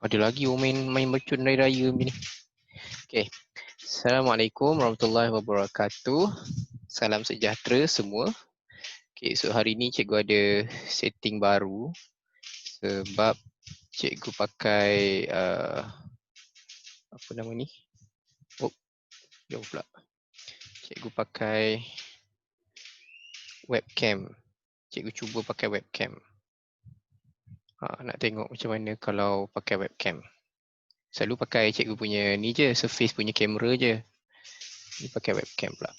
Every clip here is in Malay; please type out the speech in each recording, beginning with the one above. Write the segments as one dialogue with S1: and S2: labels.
S1: Ada lagi main mercun raya ni. Okay. Assalamualaikum warahmatullahi wabarakatuh. Salam sejahtera semua. Okay, so hari ni cikgu ada setting baru sebab cikgu pakai apa nama ni? Oh, jauh pula. Cikgu pakai webcam. Cikgu cuba pakai webcam. Nak tengok macam mana kalau pakai webcam. Selalu pakai cikgu punya ni je, Surface punya kamera je. Ni pakai webcam pula.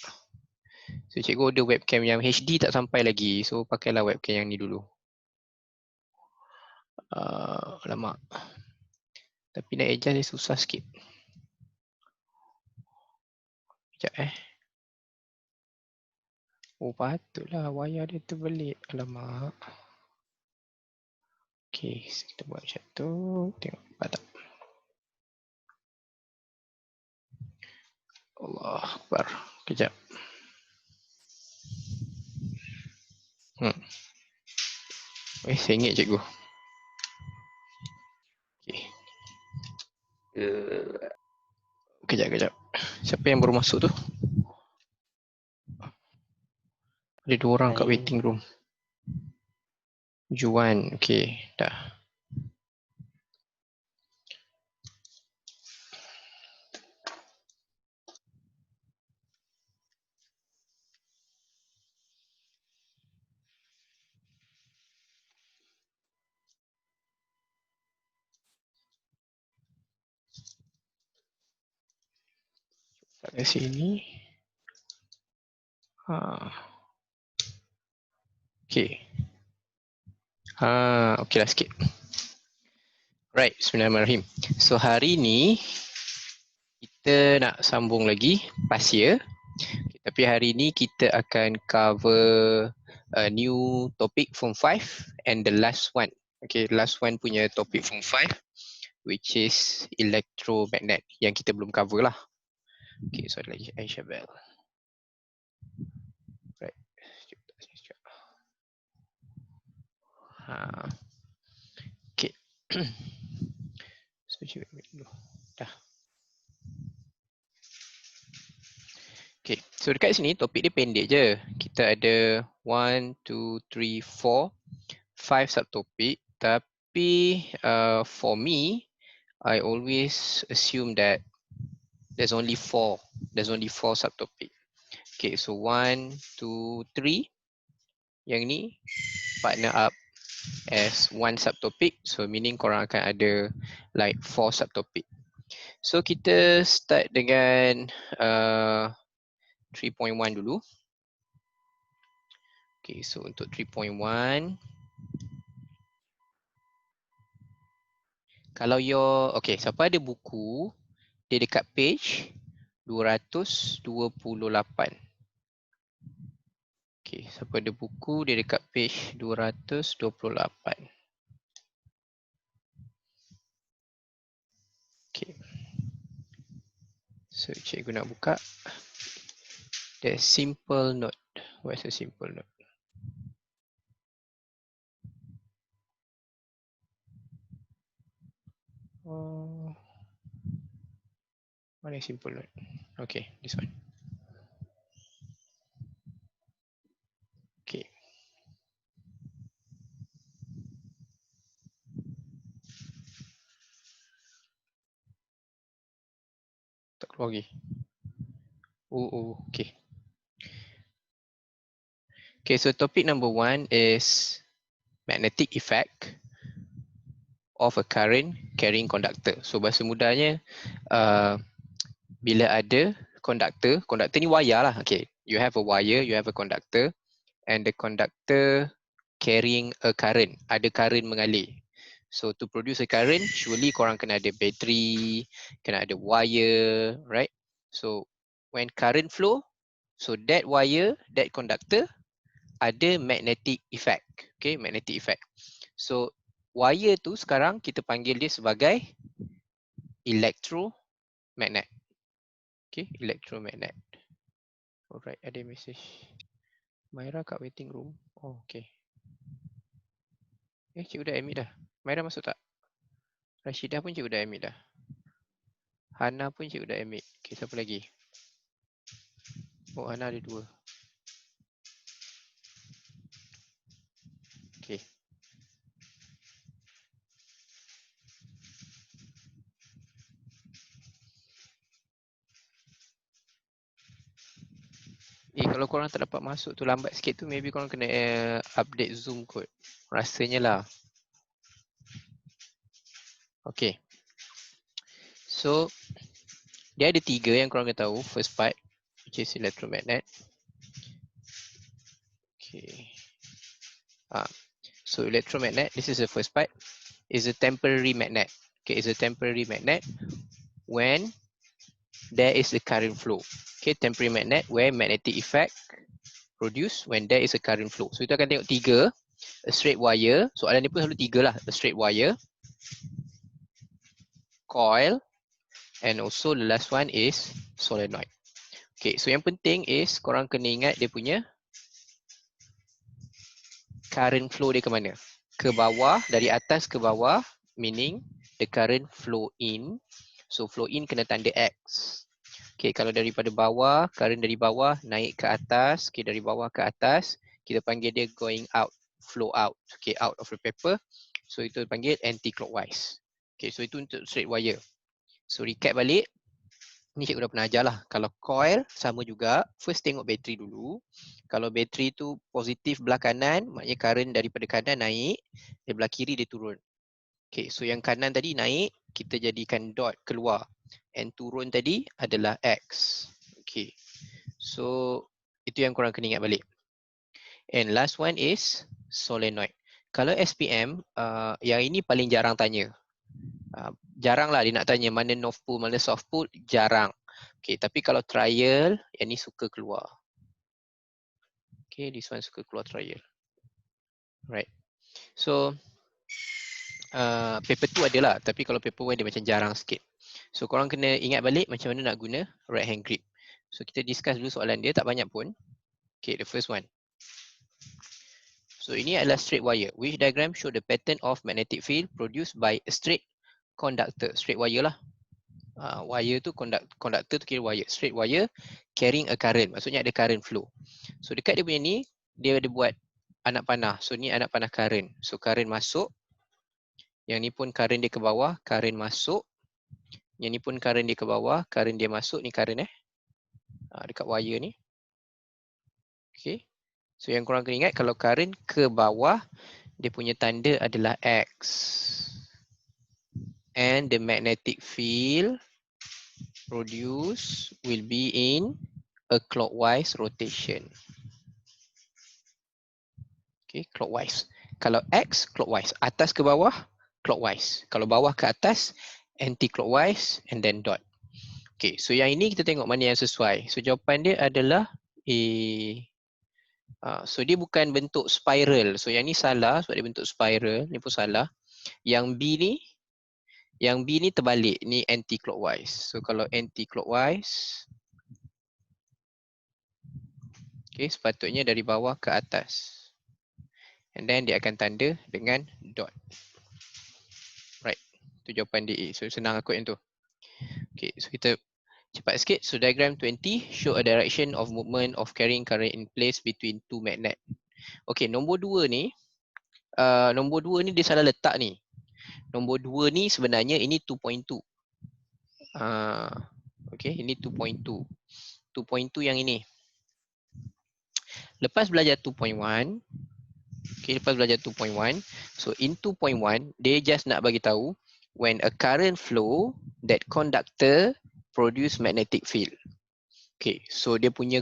S1: So cikgu order webcam yang HD tak sampai lagi. So pakailah webcam yang ni dulu. Lama. Tapi nak adjust dia susah sikit. Sekejap Oh patutlah wayar dia terbelit. Alamak. Okay, kita buat macam tu. Tengok dapat tak. Allah Akbar. Kejap. Sengit cikgu. Okay. Kejap. Siapa yang baru masuk tu? Ada 2 orang kat waiting room. Juan. Okay, dah. Kat sini. Okay. Okay lah sikit. Right, bismillahirrahmanirrahim. So hari ni kita nak sambung lagi past year. Okay, tapi hari ni kita akan cover a new topic form 5 and the last one. Okay, last one punya topic form 5 which is electromagnet yang kita belum cover lah. Okay, so ada lagi Aisyah Bell. Right. Okay. So cuba dulu. Dah. Okay, so dekat sini topik dia pendek je. Kita ada 1, 2, 3, 4, 5 subtopik. Tapi for me, I always assume that there's only 4. There's only 4 subtopik. Okay, so 1, 2, 3. Yang ni partner up as 1 subtopik. So meaning korang akan ada like 4 subtopik. So kita start dengan 3.1 dulu. Okay, so untuk 3.1. Kalau okay, siapa ada buku, dia dekat page 228. Okay, siapa ada buku, dia dekat page 228. Okay. So, cikgu nak buka. The simple note. What's a simple note? Mana simple note? Okay, this one. Okay. Tak keluar lagi. Okay. Okay, so topic number 1 is magnetic effect of a current carrying conductor. So bahasa mudahnya, bila ada conductor ni wire lah. Okay, you have a wire, you have a conductor, and the conductor carrying a current. Ada current mengalir. So to produce a current, surely korang kena ada battery, kena ada wire, right? So when current flow, so that wire, that conductor ada magnetic effect. Okay, magnetic effect. So wire tu sekarang kita panggil dia sebagai electromagnet. Okay, electromagnet. Alright, ada message. Myra kat waiting room. Oh, okay. Cikgu dah admit dah. Myra masuk tak? Rashidah pun cikgu dah ambil dah. Hana pun cikgu dah ambil. Okay, siapa lagi? Oh, Hana ada 2. Okay. Kalau korang tak dapat masuk tu lambat sikit tu, maybe korang kena update Zoom kot. Rasanya lah. Okay. So, dia ada 3 yang korang kena tahu. First part, which is electromagnet. Okay. So, electromagnet, this is the first part, is a temporary magnet. Okay, it's a temporary magnet when there is a current flow. Okay, temporary magnet where magnetic effect produced when there is a current flow. So, kita akan tengok 3. A straight wire. Soalan ni pun selalu 3 lah. A straight wire, coil, and also the last one is solenoid. Okay, so yang penting is korang kena ingat dia punya current flow dia ke mana. Ke bawah, dari atas ke bawah, meaning the current flow in. So flow in kena tanda X. Okay, kalau daripada bawah, current dari bawah naik ke atas. Okay, dari bawah ke atas, kita panggil dia going out, flow out. Okay, out of the paper. So itu panggil anti-clockwise. Okay, so itu untuk straight wire. So recap balik. Ni cikgu dah pernah ajar lah. Kalau coil sama juga, first tengok bateri dulu. Kalau bateri tu positif belah kanan, maknanya current daripada kanan naik, dari belah kiri dia turun. Okay, so yang kanan tadi naik, kita jadikan dot keluar. And turun tadi adalah X. Okay, so itu yang korang kena ingat balik. And last one is solenoid. Kalau SPM, yang ini paling jarang tanya. Jarang lah dia nak tanya mana north pole, mana south pole, jarang. Okay, tapi kalau trial, yang ni suka keluar. Okay, this one suka keluar trial. Right. So, paper 2 adalah, tapi kalau paper 1 dia macam jarang sikit. So, korang kena ingat balik macam mana nak guna right hand grip. So, kita discuss dulu soalan dia, tak banyak pun. Okay, the first one. So, ini adalah straight wire. Which diagram show the pattern of magnetic field produced by a straight conductor? Straight wire lah. Wire tu conductor tu kira wire, straight wire carrying a current, maksudnya ada current flow. So dekat dia punya ni, dia ada buat anak panah. So ni anak panah current. So current masuk. Yang ni pun current dia ke bawah, current masuk. Yang ni pun current dia ke bawah, current dia masuk. Ni current dekat wire ni. Okay. So yang korang kena ingat, kalau current ke bawah, dia punya tanda adalah X. And the magnetic field produced will be in a clockwise rotation. Okay, clockwise. Kalau X, clockwise. Atas ke bawah, clockwise. Kalau bawah ke atas, anti-clockwise and then dot. Okay, so yang ini kita tengok mana yang sesuai. So jawapan dia adalah A. So dia bukan bentuk spiral. So yang ni salah sebab dia bentuk spiral. Ni pun salah. Yang B ni terbalik. Ni anti-clockwise. So kalau anti-clockwise, okay, sepatutnya dari bawah ke atas. And then dia akan tanda dengan dot. Right. Itu jawapan dia A. So senang akut yang tu. Okay, so kita cepat sikit. So diagram 20 show a direction of movement of carrying current in place between two magnet. Okay, nombor 2 ni, dia salah letak ni. Nombor 2 ni sebenarnya ini 2.2. Okay, ini 2.2. 2.2 yang ini. Lepas belajar 2.1, okay, so in 2.1, dia just nak bagi tahu when a current flow, that conductor produce magnetic field. Okay, so dia punya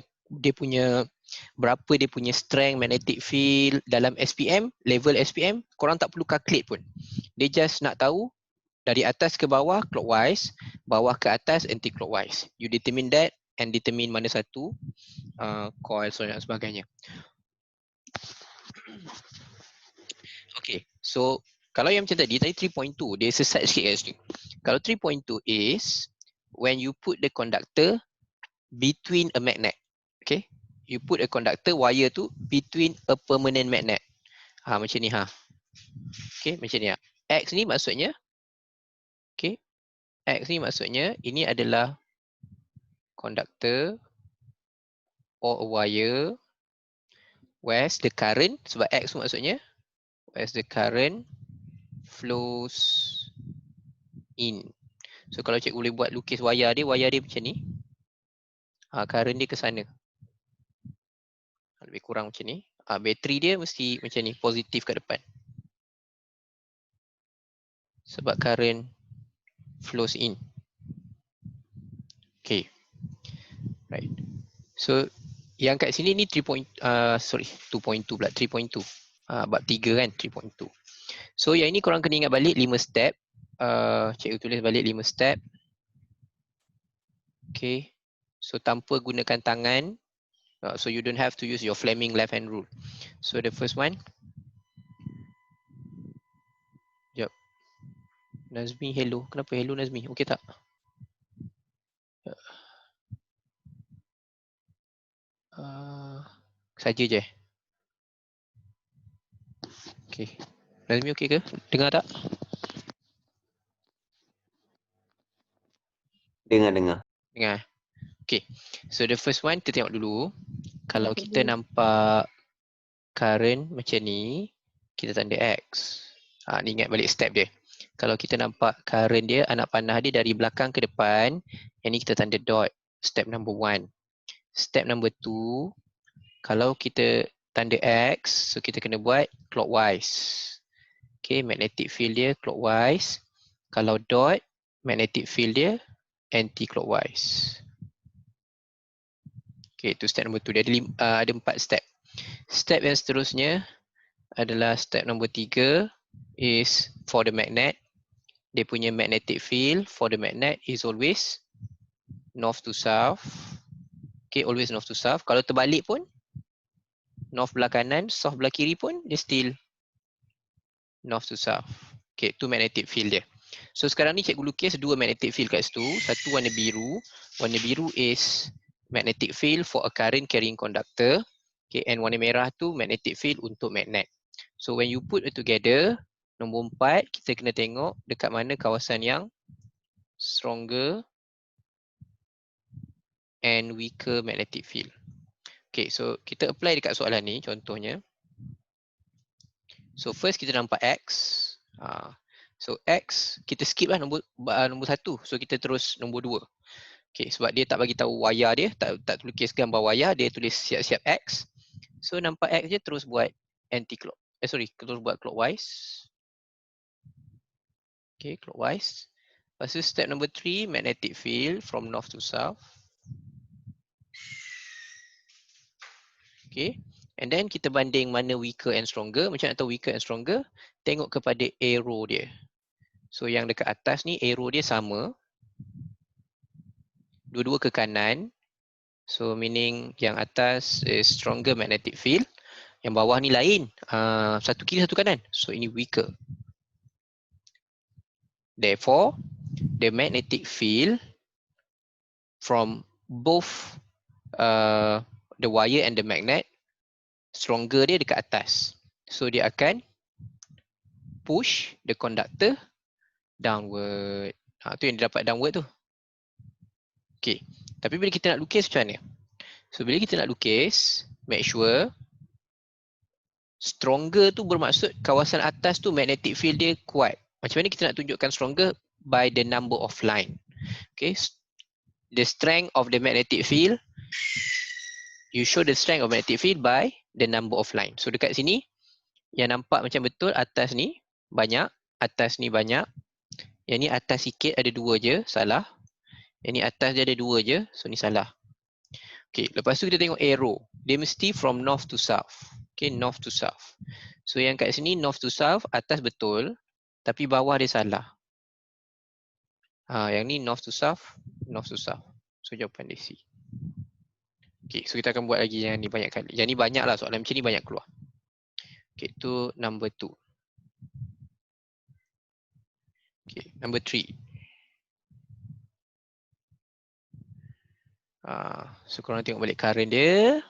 S1: berapa dia punya strength magnetic field dalam SPM, level SPM, korang tak perlu calculate pun. Dia just nak tahu dari atas ke bawah clockwise, bawah ke atas anti-clockwise. You determine that and determine mana satu coil dan sebagainya. Okay, so kalau yang macam tadi 3.2, dia sesat sikit kat sini. Kalau 3.2 is when you put the conductor between a magnet. Okay, you put a conductor wire tu between a permanent magnet. Macam ni Okay, macam ni X ni maksudnya X ni maksudnya ini adalah conductor or a wire whereas the current, sebab X tu maksudnya whereas the current flows in. So kalau cikgu boleh buat lukis wayar dia macam ni. Current dia ke sana. Lebih kurang macam ni. Bateri dia mesti macam ni, positif kat depan. Sebab current flows in. Okay. Right. So yang kat sini ni 2.2 pula, 3.2. Bab 3 kan, 3.2. So yang ini korang kena ingat balik 5 step. Cikgu tulis balik 5 step. Okay. So tanpa gunakan tangan. So you don't have to use your Fleming left hand rule. So the first one. Sekejap. Nazmi, hello. Kenapa hello Nazmi? Okay tak? Saja je. Okay. Nazmi okay ke? Dengar tak?
S2: Dengar.
S1: Dengar. Okay. So the first one kita tengok dulu. Kalau kita nampak current macam ni, kita tanda X. Ni ingat balik step dia. Kalau kita nampak current dia, anak panah dia dari belakang ke depan, yang ni kita tanda dot. Step number 1. Step number 2, kalau kita tanda X, so kita kena buat clockwise. Okay, magnetic field dia clockwise. Kalau dot, magnetic field dia anti-clockwise. Okay, itu step number 2. Dia ada 4 step. Step yang seterusnya adalah step number 3 is for the magnet. Dia punya magnetic field for the magnet is always north to south. Okay, always north to south. Kalau terbalik pun, north belah kanan, south belah kiri pun, dia still north to south. Okay, itu magnetic field dia. So sekarang ni cikgu lukis 2 magnetic field kat situ. Satu warna biru. Warna biru is magnetic field for a current carrying conductor. Okay, and warna merah tu magnetic field untuk magnet. So when you put it together, nombor 4 kita kena tengok dekat mana kawasan yang stronger and weaker magnetic field. Okay, so kita apply dekat soalan ni contohnya. So first kita nampak X. So X kita skip lah nombor 1. So kita terus nombor 2. Okay, sebab dia tak bagi tahu wayar dia, tak tulis gambar wayar, dia tulis siap-siap X. So nampak X je, terus buat anti-clock. Terus buat clockwise. Okay, clockwise. Lepas tu step number 3, magnetic field from north to south. Okay, and then kita banding mana weaker and stronger. Macam nak tahu weaker and stronger, tengok kepada arrow dia. So yang dekat atas ni arrow dia sama. Dua-dua ke kanan. So meaning yang atas is stronger magnetic field. Yang bawah ni lain. Satu kiri satu kanan. So ini weaker. Therefore, the magnetic field from both the wire and the magnet, stronger dia dekat atas. So dia akan push the conductor downward. Tu yang dia dapat downward tu. Okay. Tapi bila kita nak lukis macam mana? So bila kita nak lukis, make sure stronger tu bermaksud kawasan atas tu magnetic field dia kuat. Macam mana kita nak tunjukkan stronger? By the number of line. Okay. The strength of the magnetic field, you show the strength of magnetic field by the number of line. So dekat sini, yang nampak macam betul atas ni banyak, atas ni banyak. Yang ni atas sikit ada 2 je, salah. Yang ni atas dia ada 2 je, so ni salah. Okay, lepas tu kita tengok arrow. Dia mesti from north to south. Okay, north to south. So yang kat sini north to south, atas betul, tapi bawah dia salah. Yang ni north to south, north to south. So jawapan dia C. Okay, so kita akan buat lagi yang ni banyak kali. Yang ni banyak lah, soalan macam ni banyak keluar. Okay, tu number 2. Okay, number 3. So korang tengok balik current dia.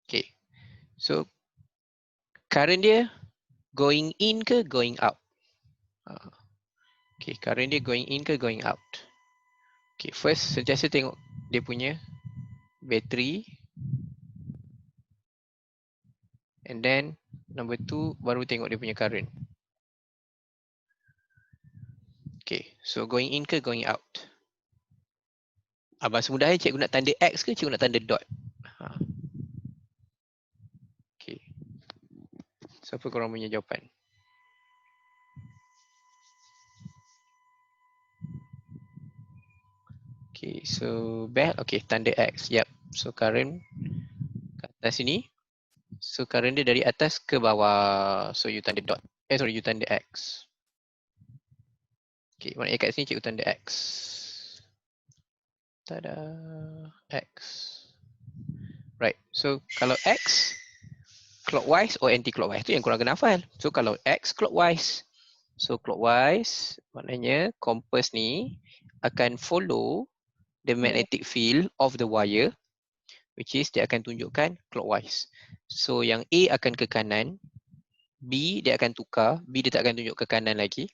S1: Okay, so current dia going in ke going out? Okay, current dia going in ke going out? Okay, first sentiasa tengok dia punya battery. And then number 2 baru tengok dia punya current. Okay, so going in ke going out? Bahasa mudahnya cikgu nak tanda X ke cikgu nak tanda dot? Okay. Siapa korang punya jawapan? Okay, so bell, okay, tanda X. Yep, so current kat atas sini. So current dia dari atas ke bawah. So you tanda dot. Sorry, you tanda X. Okay, maknanya kat sini cikgu tanda X. Tada, X. Right, so kalau X clockwise or anti-clockwise tu yang korang kena hafal. So kalau X clockwise, so clockwise maknanya kompas ni akan follow the magnetic field of the wire, which is dia akan tunjukkan clockwise. So yang A akan ke kanan, B dia akan tukar, B dia tak akan tunjuk ke kanan lagi,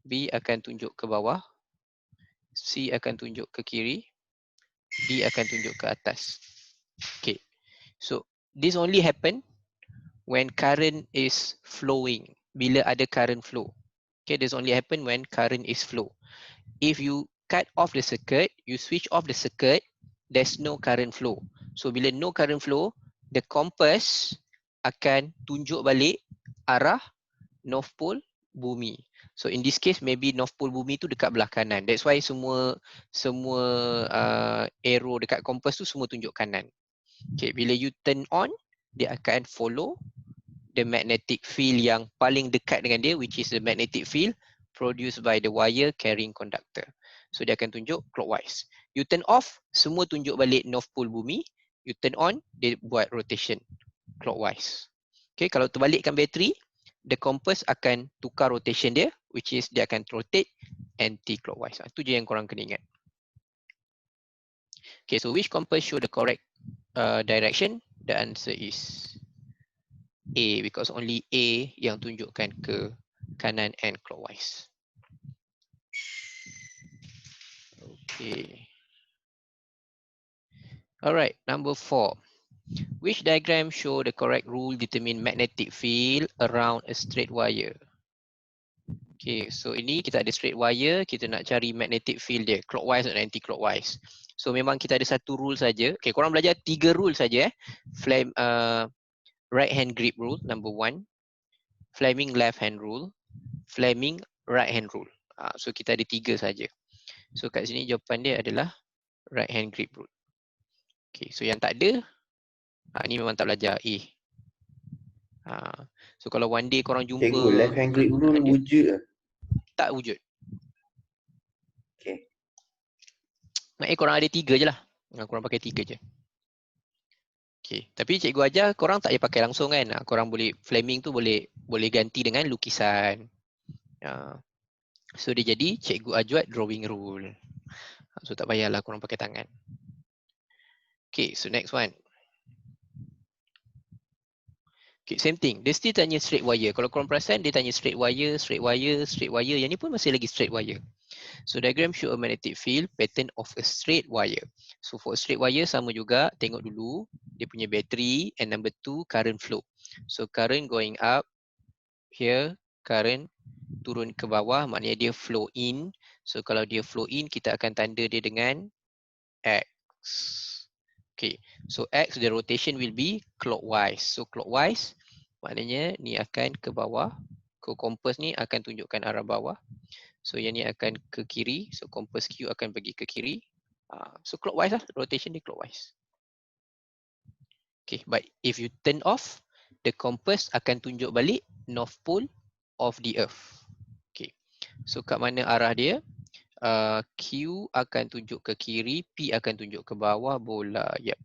S1: B akan tunjuk ke bawah, C akan tunjuk ke kiri, D akan tunjuk ke atas. Okay, so this only happen when current is flowing. Bila ada current flow. Okay, this only happen when current is flow. If you cut off the circuit, you switch off the circuit, there's no current flow. So bila no current flow, the compass akan tunjuk balik arah North Pole bumi. So in this case, maybe North Pole bumi tu dekat belah kanan. That's why semua arrow dekat kompas tu semua tunjuk kanan. Okay, bila you turn on, dia akan follow the magnetic field yang paling dekat dengan dia, which is the magnetic field produced by the wire carrying conductor. So dia akan tunjuk clockwise. You turn off, semua tunjuk balik North Pole bumi. You turn on, dia buat rotation clockwise. Okay, kalau terbalikkan bateri, the compass akan tukar rotation dia, which is dia akan rotate anti-clockwise. Itu je yang korang kena ingat. Okay, so which compass show the correct direction? The answer is A, because only A yang tunjukkan ke kanan and clockwise. Okay. Alright, number 4. Which diagram show the correct rule determine magnetic field around a straight wire? Okay, so ini kita ada straight wire, kita nak cari magnetic field dia, clockwise dan anti-clockwise. So memang kita ada satu rule saja. Okay, korang belajar 3 rule saja. Right hand grip rule, number 1. Fleming left hand rule. Fleming right hand rule. So kita ada 3 saja. So kat sini jawapan dia adalah right hand grip rule. Okay, so yang tak ada, ni memang tak belajar A. So kalau one day korang jumpa
S2: Cikgu, left hand grip rule wujud ke?
S1: tak wujud.
S2: Okay.
S1: Maknanya korang ada 3 je lah. Korang pakai 3 je. Okay, tapi cikgu ajar korang tak payah pakai langsung kan. Korang boleh, Fleming tu boleh ganti dengan lukisan. So dia jadi cikgu ajuat drawing rule. So tak payahlah korang pakai tangan. Okay, so next one. Okay, same thing. Dia still tanya straight wire. Kalau korang perasan, dia tanya straight wire, straight wire, straight wire. Yang ni pun masih lagi straight wire. So diagram show a magnetic field pattern of a straight wire. So for a straight wire sama juga, tengok dulu dia punya battery, and number 2 current flow. So current going up here, current turun ke bawah, maknanya dia flow in. So kalau dia flow in, kita akan tanda dia dengan X. Okay, so X, the rotation will be clockwise. So clockwise, maknanya ni akan ke bawah. Kompas ni akan tunjukkan arah bawah. So yang ni akan ke kiri. So kompas Q akan pergi ke kiri. So clockwise lah, rotation dia clockwise. Okay, but if you turn off, the compass akan tunjuk balik North Pole of the Earth. Okay, so kat mana arah dia? Q akan tunjuk ke kiri, P akan tunjuk ke bawah bola. Yep.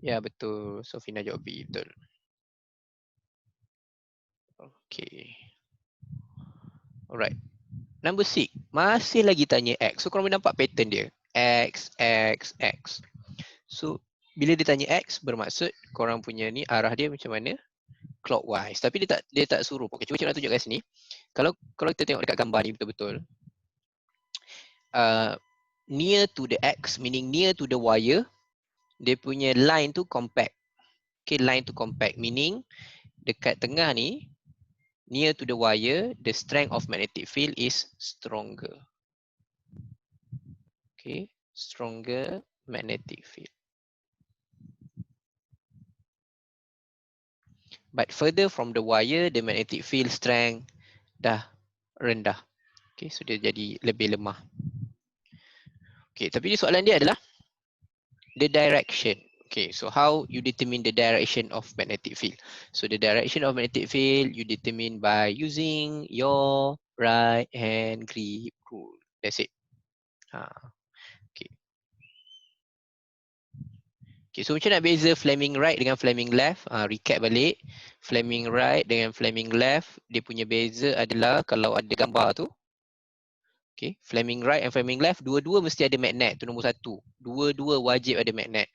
S1: Ya, betul. Sofina jawab B, betul. Okay. Alright. Number 6. Masih lagi tanya X. So korang boleh nampak pattern dia. X, X, X. So bila dia tanya X, bermaksud korang punya ni arah dia macam mana? Clockwise. Tapi dia tak suruh. Okay, cuba nak tunjukkan sini. Kalau kita tengok dekat gambar ni betul-betul, near to the X, meaning near to the wire, dia punya line tu compact. Okay, line tu compact, meaning dekat tengah ni, near to the wire, the strength of magnetic field is stronger. Okay, stronger magnetic field. But further from the wire, the magnetic field strength dah rendah. Okay, so dia jadi lebih lemah. Okay, tapi ni soalan dia adalah the direction. Okay, so how you determine the direction of magnetic field? So the direction of magnetic field you determine by using your right hand grip rule. That's it. Okay. Okay, so macam nak beza Fleming right dengan Fleming left? Recap balik. Fleming right dengan Fleming left, dia punya beza adalah kalau ada gambar tu. Okay, Fleming right and Fleming left, dua-dua mesti ada magnet. Tu nombor satu. Dua-dua wajib ada magnet.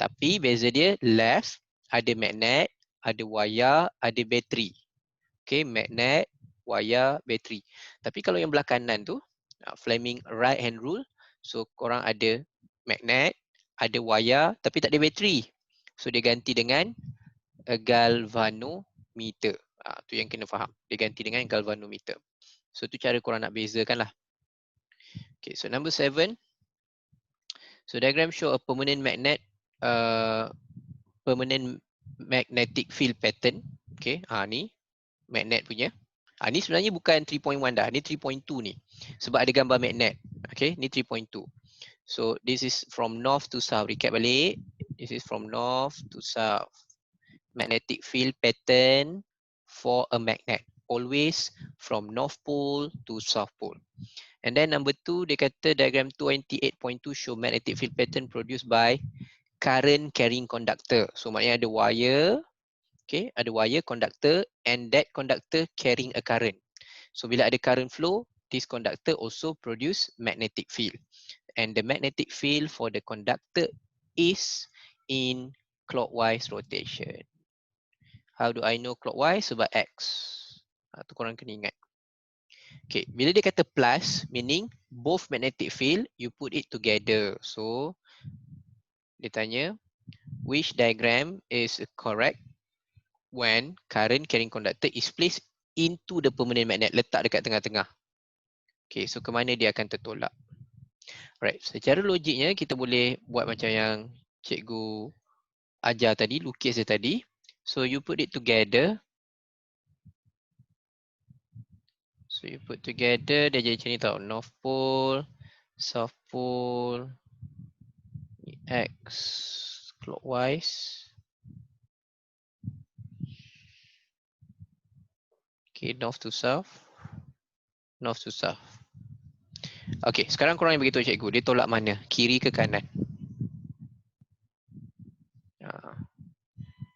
S1: Tapi beza dia, left ada magnet, ada wire, ada bateri. Okay, magnet, wire, bateri. Tapi kalau yang belah kanan tu, Fleming right hand rule, so korang ada magnet, ada wire, tapi tak ada bateri. So dia ganti dengan galvanometer. Tu yang kena faham. Dia ganti dengan galvanometer. So tu cara korang nak bezakan lah. Okay, so number 7. So diagram show a permanent magnetic field pattern. Okay, ni magnet punya. Ni sebenarnya bukan 3.1 dah, ni 3.2 ni. Sebab ada gambar magnet. Okay, ni 3.2. So this is from north to south. Recap balik. This is from north to south. Magnetic field pattern for a magnet. Always from north pole to south pole. And then number 2, dia kata diagram 28.2 show magnetic field pattern produced by current carrying conductor. So maknanya ada wire, okay, ada wire conductor and that conductor carrying a current. So bila ada current flow, this conductor also produce magnetic field. And the magnetic field for the conductor is in clockwise rotation. How do I know clockwise? Sebab X. Tu korang kena ingat. Okay, bila dia kata plus, meaning both magnetic field, you put it together. So, dia tanya, which diagram is correct when current carrying conductor is placed into the permanent magnet, letak dekat tengah-tengah. Okay, so ke mana dia akan tertolak? Alright, secara logiknya kita boleh buat macam yang cikgu ajar tadi, lukis dia tadi. So, you put it together. So you put together, dia jadi macam ni tau. North pole, south pole, X clockwise. Okay, north to south. North to south. Okay, sekarang korang yang beritahu cikgu, dia tolak mana? Kiri ke kanan?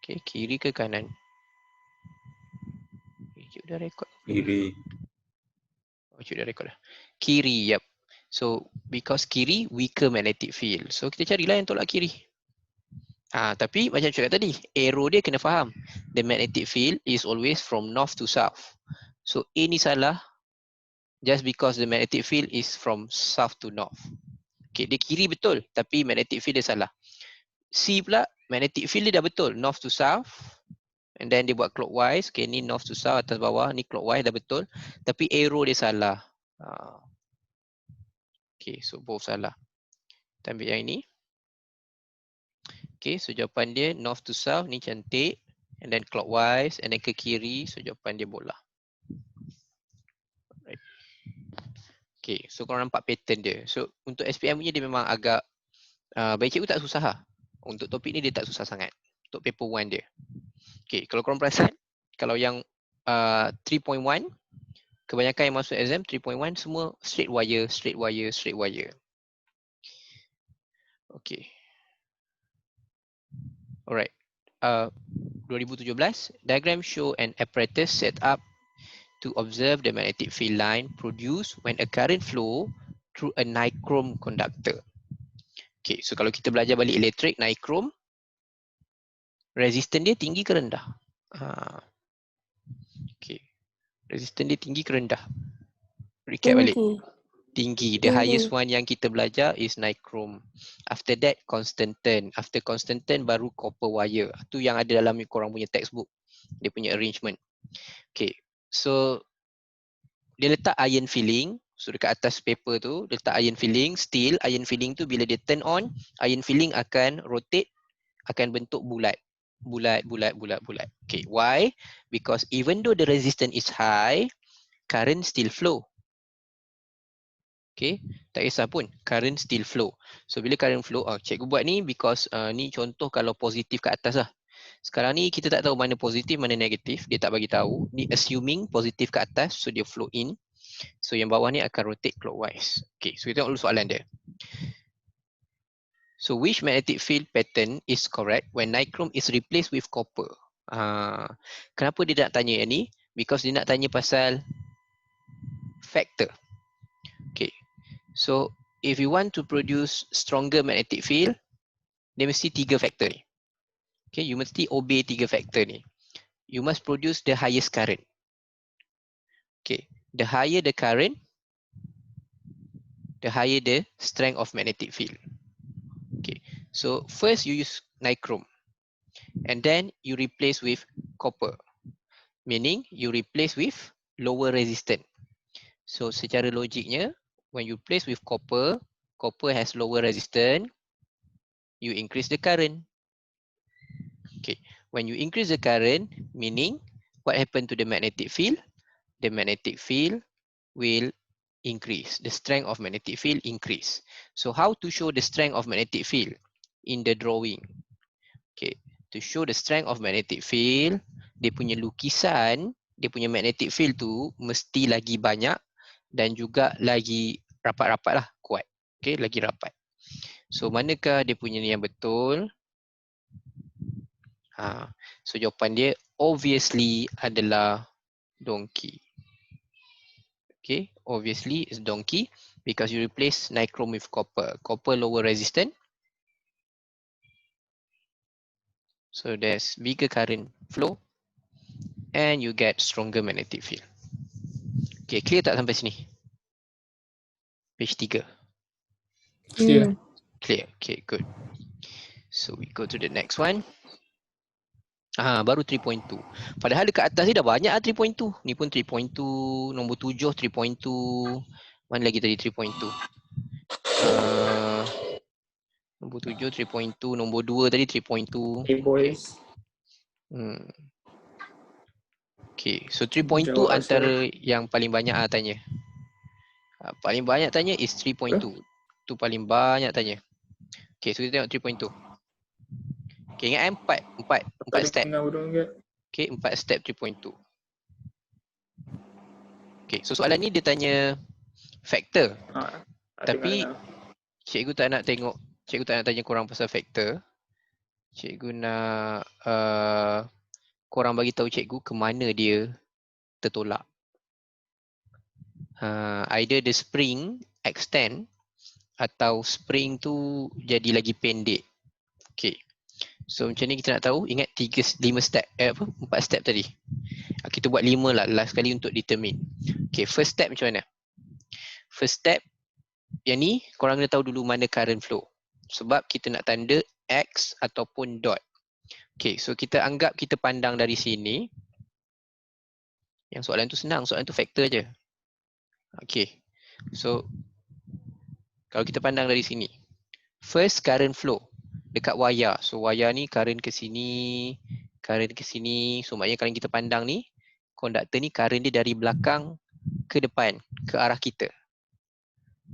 S1: Okay, kiri ke kanan? Cikgu dah rekod.
S2: Kiri.
S1: Oh, cikgu dah rekod dah. Kiri, yep. So, because kiri, weaker magnetic field. So, kita carilah yang tolak kiri. Tapi macam cakap tadi, arrow dia kena faham. The magnetic field is always from north to south. So, A ni salah just because the magnetic field is from south to north. Okay, dia kiri betul tapi magnetic field dia salah. C pula, magnetic field dia dah betul, north to south. And then dia buat clockwise. Okay, ni north to south, atas bawah. Ni clockwise dah betul. Tapi arrow dia salah. Okay, so both salah. Kita ambil yang ini. Okay, so jawapan dia north to south ni cantik. And then clockwise. And then ke kiri. So jawapan dia bola. Right. Okay, so korang nampak pattern dia. So untuk SPM punya dia memang agak baik cikgu tak susah lah. Untuk topik ni dia tak susah sangat. Untuk paper 1 dia. Okay, kalau korang perasan, kalau yang 3.1, kebanyakan yang masuk exam 3.1 semua straight wire, straight wire, straight wire. Okay. Alright. 2017, diagram show an apparatus set up to observe the magnetic field line produced when a current flow through a nichrome conductor. Okay, so kalau kita belajar balik elektrik, nichrome, resistance dia tinggi ke rendah? Okay. Resistance dia tinggi ke rendah? Recap balik.
S3: Tinggi.
S1: Tinggi. The
S3: Tinggi.
S1: highest one yang kita belajar is nichrome. After that, constant turn. After constant turn, baru copper wire. Itu yang ada dalam korang punya textbook. Dia punya arrangement. Okay. So, dia letak iron filling. So, dekat atas paper tu, dia letak iron filling. Still, iron filling tu bila dia turn on, iron filling akan rotate, akan bentuk bulat. Bulat. Okay. Why? Because even though the resistance is high, current still flow. Okay, tak kisah pun, current still flow. So bila current flow, cikgu buat ni because ni contoh kalau positif kat atas lah. Sekarang ni kita tak tahu mana positif, mana negatif. Dia tak bagi tahu. Ni assuming positif kat atas, so dia flow in. So yang bawah ni akan rotate clockwise. Okay, so kita tengok dulu soalan dia. So which magnetic field pattern is correct when nichrome is replaced with copper? Kenapa dia nak tanya yang ni? Because dia nak tanya pasal factor. Okay. So, if you want to produce stronger magnetic field, dia mesti 3 factor ni. Okay, you mesti obey 3 factor ni. You must produce the highest current. Okay, the higher the current, the higher the strength of magnetic field. Okay, so first you use nichrome. And then you replace with copper. Meaning, you replace with lower resistance. So, secara logiknya, when you replace with copper, copper has lower resistance, you increase the current. Okay, when you increase the current, meaning what happened to the magnetic field? The magnetic field will increase. The strength of magnetic field increase. So how to show the strength of magnetic field? In the drawing. Okay, to show the strength of magnetic field, dia punya lukisan, dia punya magnetic field tu mesti lagi banyak dan juga lagi rapat-rapat lah, kuat. Okay, lagi rapat. So manakah dia punya ni yang betul? So jawapan dia obviously adalah donkey. Okay, obviously is donkey because you replace nichrome with copper. Copper lower resistance. So there's bigger current flow and you get stronger magnetic field. Okay, clear tak sampai sini? Page 3.
S3: Clear.
S1: Clear. Okay, good. So we go to the next one. Baru 3.2. Padahal dekat atas ni dah banyak 3.2. Ni pun 3.2, nombor 7 3.2. Mana lagi tadi 3.2? Nombor 7 3.2, nombor 2 tadi 3.2.
S4: Hey boys.
S1: Okay, so 3.2
S4: Jawab
S1: antara yang paling banyak tanya. Paling banyak tanya is 3.2. Tu paling banyak tanya. Okay, so kita tengok 3.2. Okay, ingat 4 step. Okay, 4 step 3.2. Okay, so soalan ni dia tanya factor. Tapi cikgu tak nak tanya korang pasal factor. Cikgu nak korang bagi tahu cikgu ke mana dia tertolak. Either the spring extend atau spring tu jadi lagi pendek. Okay. So macam ni kita nak tahu, ingat 5 step, 4 step tadi. Kita buat 5 lah last kali untuk determine. Okay, first step macam mana? First step, yang ni korang kena tahu dulu mana current flow. Sebab kita nak tanda X ataupun dot. Okay, so kita anggap kita pandang dari sini. Yang soalan tu senang, soalan tu factor je. Okay, so kalau kita pandang dari sini. First current flow dekat wayar. So wayar ni current ke sini, current ke sini. So maknanya kalau kita pandang ni, konduktor ni current dia dari belakang ke depan, ke arah kita.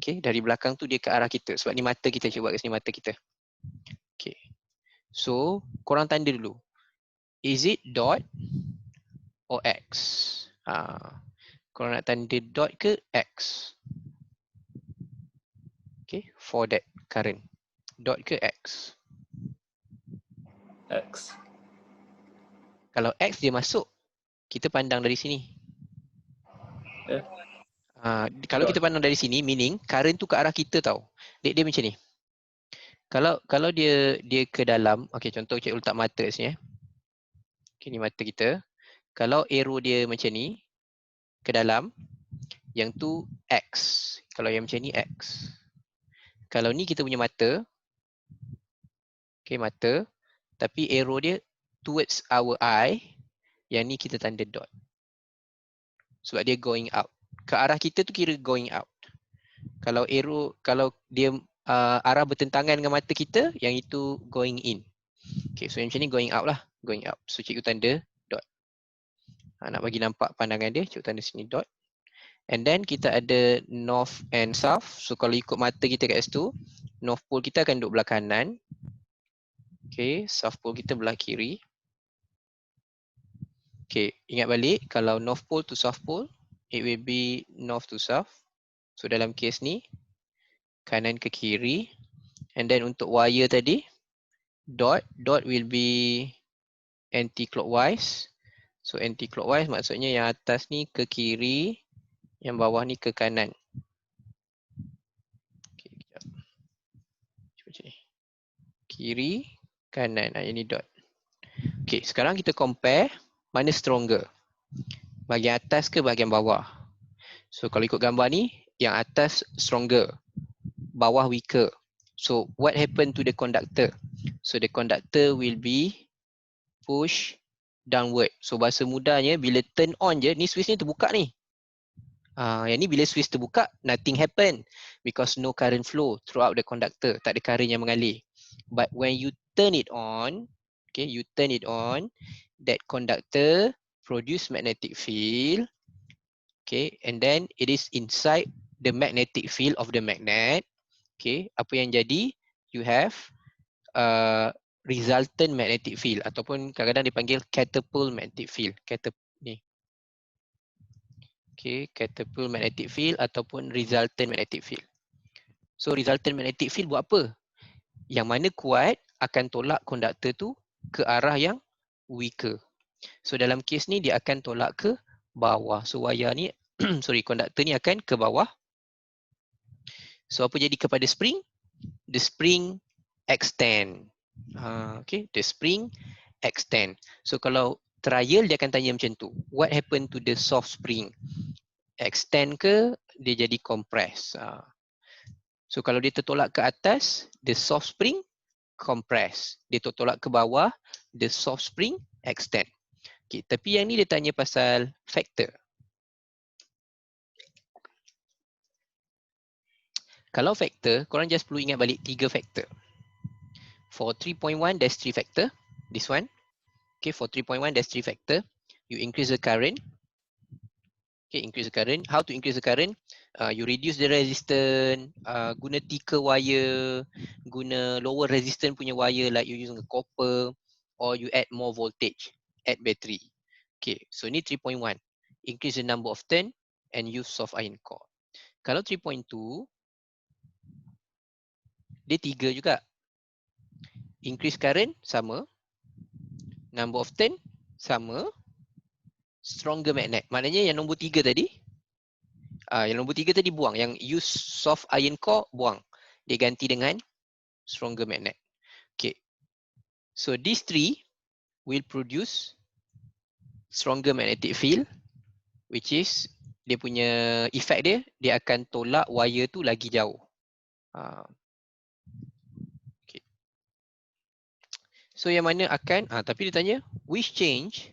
S1: Okay, dari belakang tu dia ke arah kita. Sebab ni mata kita, cuba kat sini mata kita. Okay, so korang tanda dulu. Is it dot or X? Korang nak tanda dot ke X? Okay, for that current. Dot ke X?
S4: X.
S1: Kalau X dia masuk, kita pandang dari sini. Kalau kita pandang dari sini, meaning current tu ke arah kita tau. Dia macam ni. Kalau dia ke dalam, okay, contoh cikgu letak mata kat sini. Okay, ni mata kita. Kalau arrow dia macam ni, ke dalam, yang tu X. Kalau yang macam ni X. Kalau ni kita punya mata, okay, mata, tapi arrow dia towards our eye, yang ni kita tanda dot. Sebab dia going out. Ke arah kita tu kira going out. Kalau arrow, kalau dia arah bertentangan dengan mata kita, yang itu going in. Okay, so yang macam ni going out lah. Going out. So cikgu tanda dot. Nak bagi nampak pandangan dia, cikgu tanda sini dot. And then kita ada north and south. So kalau ikut mata kita kat situ, north pole kita akan duduk belah kanan. Okay, south pole kita belah kiri. Okay, ingat balik kalau north pole to south pole, it will be north to south. So dalam kes ni, kanan ke kiri. And then untuk wire tadi, dot will be anti-clockwise. So anti-clockwise maksudnya yang atas ni ke kiri, yang bawah ni ke kanan. Okay, kejap. Cuba cek. Kiri, kanan. Ini dot. Okay, sekarang kita compare mana stronger. Bahagian atas ke bahagian bawah. So kalau ikut gambar ni, yang atas stronger, bawah weaker. So what happened to the conductor? So the conductor will be push downward. So bahasa mudahnya bila turn on je, ni switch ni terbuka ni. Yang ni bila switch terbuka, nothing happen because no current flow throughout the conductor. Tak ada current yang mengalir. But when you turn it on, okay, you turn it on, that conductor produce magnetic field. Okay, and then it is inside the magnetic field of the magnet. Okay, apa yang jadi? You have resultant magnetic field ataupun kadang-kadang dipanggil catapult magnetic field. Okay, catapult magnetic field ataupun resultant magnetic field. So resultant magnetic field buat apa? Yang mana kuat akan tolak konduktor tu ke arah yang weaker. So dalam kes ni dia akan tolak ke bawah. So wire ni, konduktor ni akan ke bawah. So apa jadi kepada spring? The spring extend. Okay, the spring extend. So kalau trial dia akan tanya macam tu. What happened to the soft spring? Extend ke dia jadi compress? So kalau dia tertolak ke atas, the soft spring compress. Dia tertolak ke bawah, the soft spring extend. Okay, tapi yang ni dia tanya pasal factor. Kalau factor, korang just perlu ingat balik 3 factor. For 3.1, there's 3 factor. This one. Okay, for 3.1, there's 3 factor. You increase the current. Okay, increase the current. How to increase the current? You reduce the resistance, guna thicker wire, guna lower resistance punya wire like you using a copper, or you add more voltage, add battery. Okay, so ni 3.1. Increase the number of turn and use soft iron core. Kalau 3.2, dia 3 juga. Increase current, sama. Number of turn, sama. Stronger magnet. Maknanya yang nombor 3 tadi, yang nombor 3 tadi buang. Yang use soft iron core, buang. Dia ganti dengan stronger magnet. Okay. So these 3 will produce stronger magnetic field, which is dia punya effect dia akan tolak wire tu lagi jauh. Okay. So yang mana akan, tapi dia tanya, which change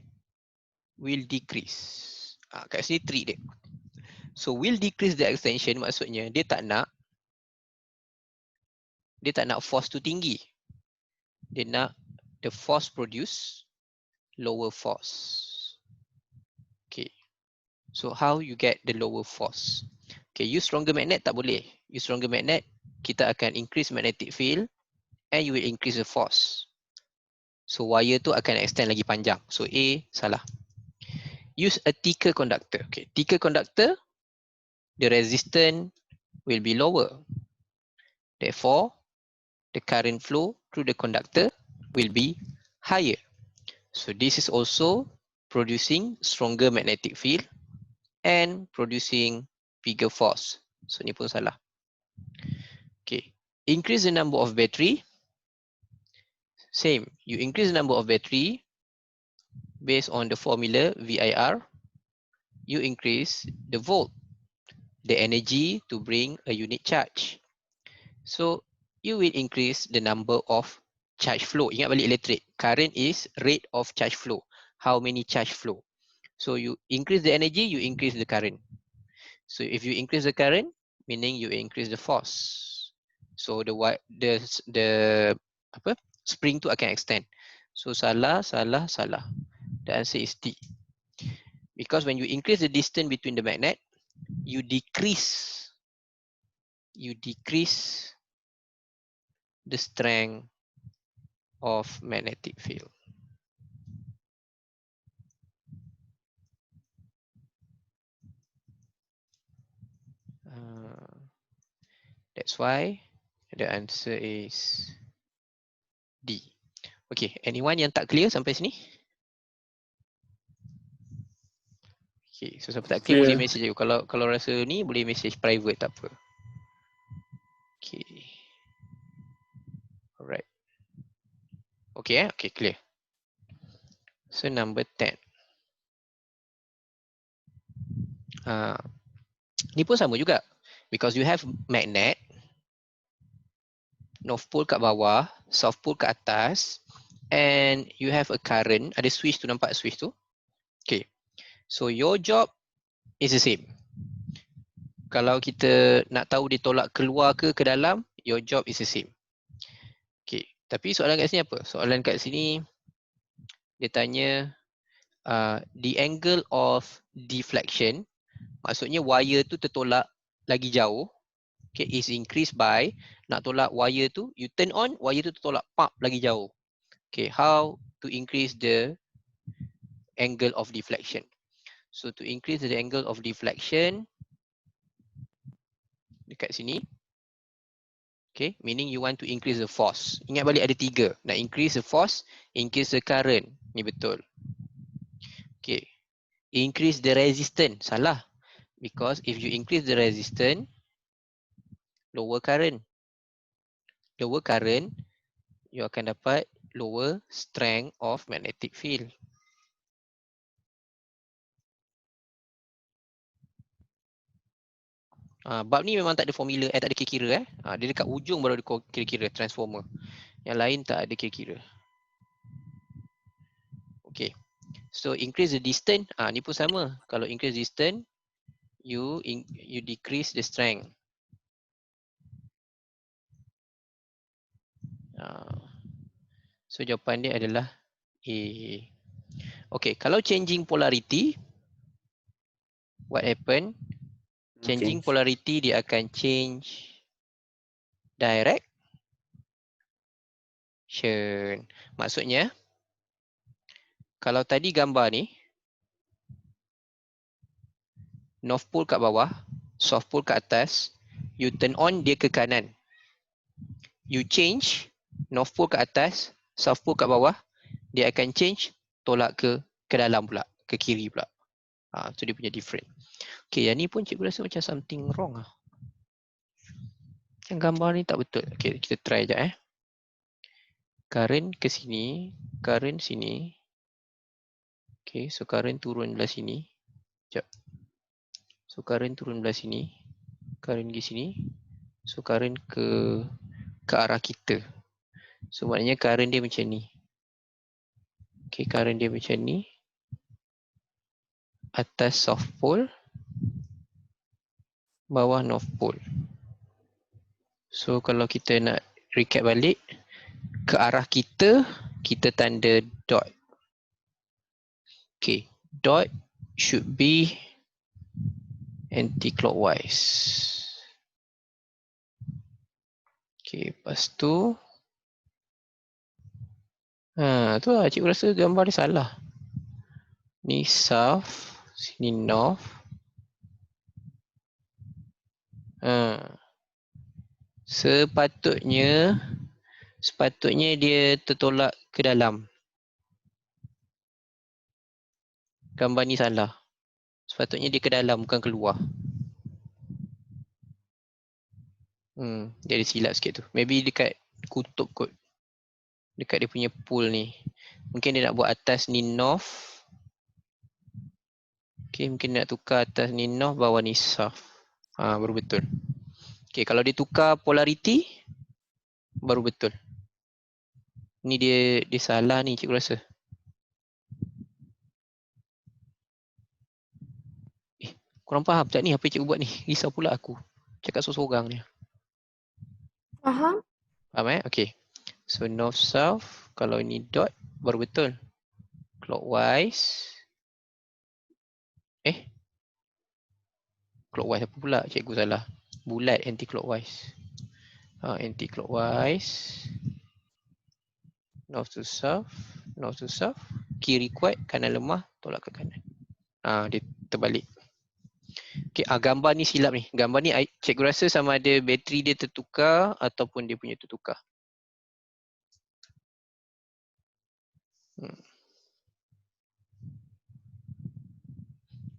S1: will decrease? Kat sini trick dia. So will decrease the extension maksudnya dia tak nak force tu tinggi. Dia nak the force produce lower force. Okay. So how you get the lower force? Okay, use stronger magnet tak boleh. Use stronger magnet, kita akan increase magnetic field and you will increase the force. So wire tu akan extend lagi panjang. So A salah. Use a thicker conductor. Okay, thicker conductor, the resistance will be lower. Therefore, the current flow through the conductor will be higher. So this is also producing stronger magnetic field and producing bigger force. So ni pun salah. Okay, increase the number of battery. Same, you increase the number of battery based on the formula VIR. you increase the volt, the energy to bring a unit charge. So you will increase the number of charge flow. Ingat balik electric. Current is rate of charge flow. How many charge flow. So you increase the energy, you increase the current. So if you increase the current, meaning you increase the force. So the apa spring tu akan extend. So salah. The answer is D. Because when you increase the distance between the magnet, you decrease the strength of magnetic field. That's why the answer is D. Okay, anyone yang tak clear sampai sini? Okay, so siapa tak clear boleh message aku. Kalau rasa ni boleh message private, tak apa. Okay. Alright. Okay, okay, clear. So number 10. Ni pun sama juga. Because you have magnet, north pole kat bawah, south pole kat atas, and you have a current. Ada switch tu, nampak switch tu? Okay. So your job is the same. Kalau kita nak tahu dia tolak keluar ke dalam, your job is the same. Okay. Tapi soalan kat sini apa? Soalan kat sini dia tanya the angle of deflection, maksudnya wire tu tertolak lagi jauh, okay, is increased by, nak tolak wire tu, you turn on, wire tu tertolak pap lagi jauh. Okay, how to increase the angle of deflection? So to increase the angle of deflection, dekat sini, okay, meaning you want to increase the force. Ingat balik ada 3. Nak increase the force, increase the current. Ni betul. Okay. Increase the resistance. Salah. Because if you increase the resistance, lower current. Lower current, you akan dapat lower strength of magnetic field. Bab ni memang tak ada formula, tak ada kira-kira. Dia dekat ujung baru ada kira-kira transformer. Yang lain tak ada kira-kira. Okay. So increase the distance, ni pun sama. Kalau increase distance, you decrease the strength. So jawapan dia adalah A. Okay, kalau changing polarity, what happen? Changing polarity dia akan change direction. Maksudnya, kalau tadi gambar ni, north pole kat bawah, south pole kat atas, you turn on dia ke kanan. You change, north pole kat atas, south pole kat bawah, dia akan change, tolak ke dalam pula, ke kiri pula. So dia punya different. Okay, yang ni pun cikgu rasa macam something wrong . Yang gambar ni tak betul. Okay, kita try sekejap . Current ke sini, current sini. Okay, so current turun belah sini. Sekejap. So current turun belah sini. Current pergi sini. So current ke arah kita. So maknanya current dia macam ni. Okay, current dia macam ni. Atas south pole. Bawah north pole. So kalau kita nak recap balik, ke arah kita, kita tanda dot. Okay, dot should be anti-clockwise. Okay, lepas tu, tu lah cikgu rasa gambar dia salah. Ni south, sini north. Sepatutnya dia tertolak ke dalam. Gambar ni salah. Sepatutnya dia ke dalam, bukan keluar. Dia ada silap sikit tu. Maybe dekat kutub kot. Dekat dia punya pole ni. Mungkin dia nak buat atas ni north. Okay, mungkin nak tukar atas ni north, bawah ni south. Baru betul. Okay, kalau dia tukar polarity, baru betul. Ni dia salah ni cikgu rasa. Korang faham tak ni apa cikgu buat ni? Risau pula aku. Cakap seorang-seorang ni.
S3: Faham?
S1: Faham Okay. So north south, kalau ini dot baru betul. Clockwise. Clockwise apa pula? Cikgu salah. Bulat anti clockwise. Anti clockwise. North to south. North to south. Kiri kuat, kanan lemah, tolak ke kanan. Dia terbalik. Okay, gambar ni silap ni. Gambar ni cikgu rasa sama ada bateri dia tertukar ataupun dia punya tertukar.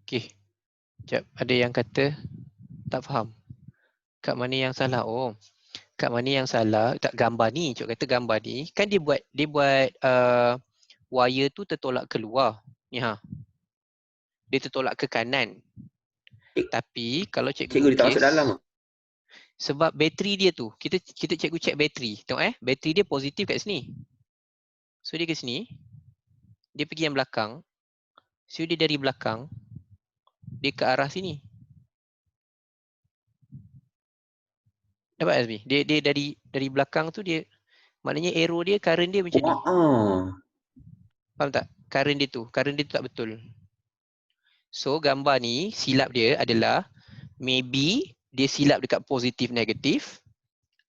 S1: Okay. Sekejap. Ada yang kata tak faham. Kat mana yang salah? Kat mana yang salah? Tak, gambar ni. Cikgu kata gambar ni. Kan dia buat wire tu tertolak keluar. Ni dia tertolak ke kanan. Tapi kalau cikgu
S2: Cikgu dia tak
S1: lukis,
S2: masuk dalam.
S1: sebab bateri dia tu, kita cikgu check bateri. Tengok bateri dia positif kat sini. So dia ke sini. Dia pergi yang belakang. So dia dari belakang, dia ke arah sini. Dapat Azmi? Dia dari belakang tu dia, maknanya arrow dia, current dia macam ni. Faham tak? Current dia tu tak betul. So gambar ni silap dia adalah maybe dia silap dekat positif negatif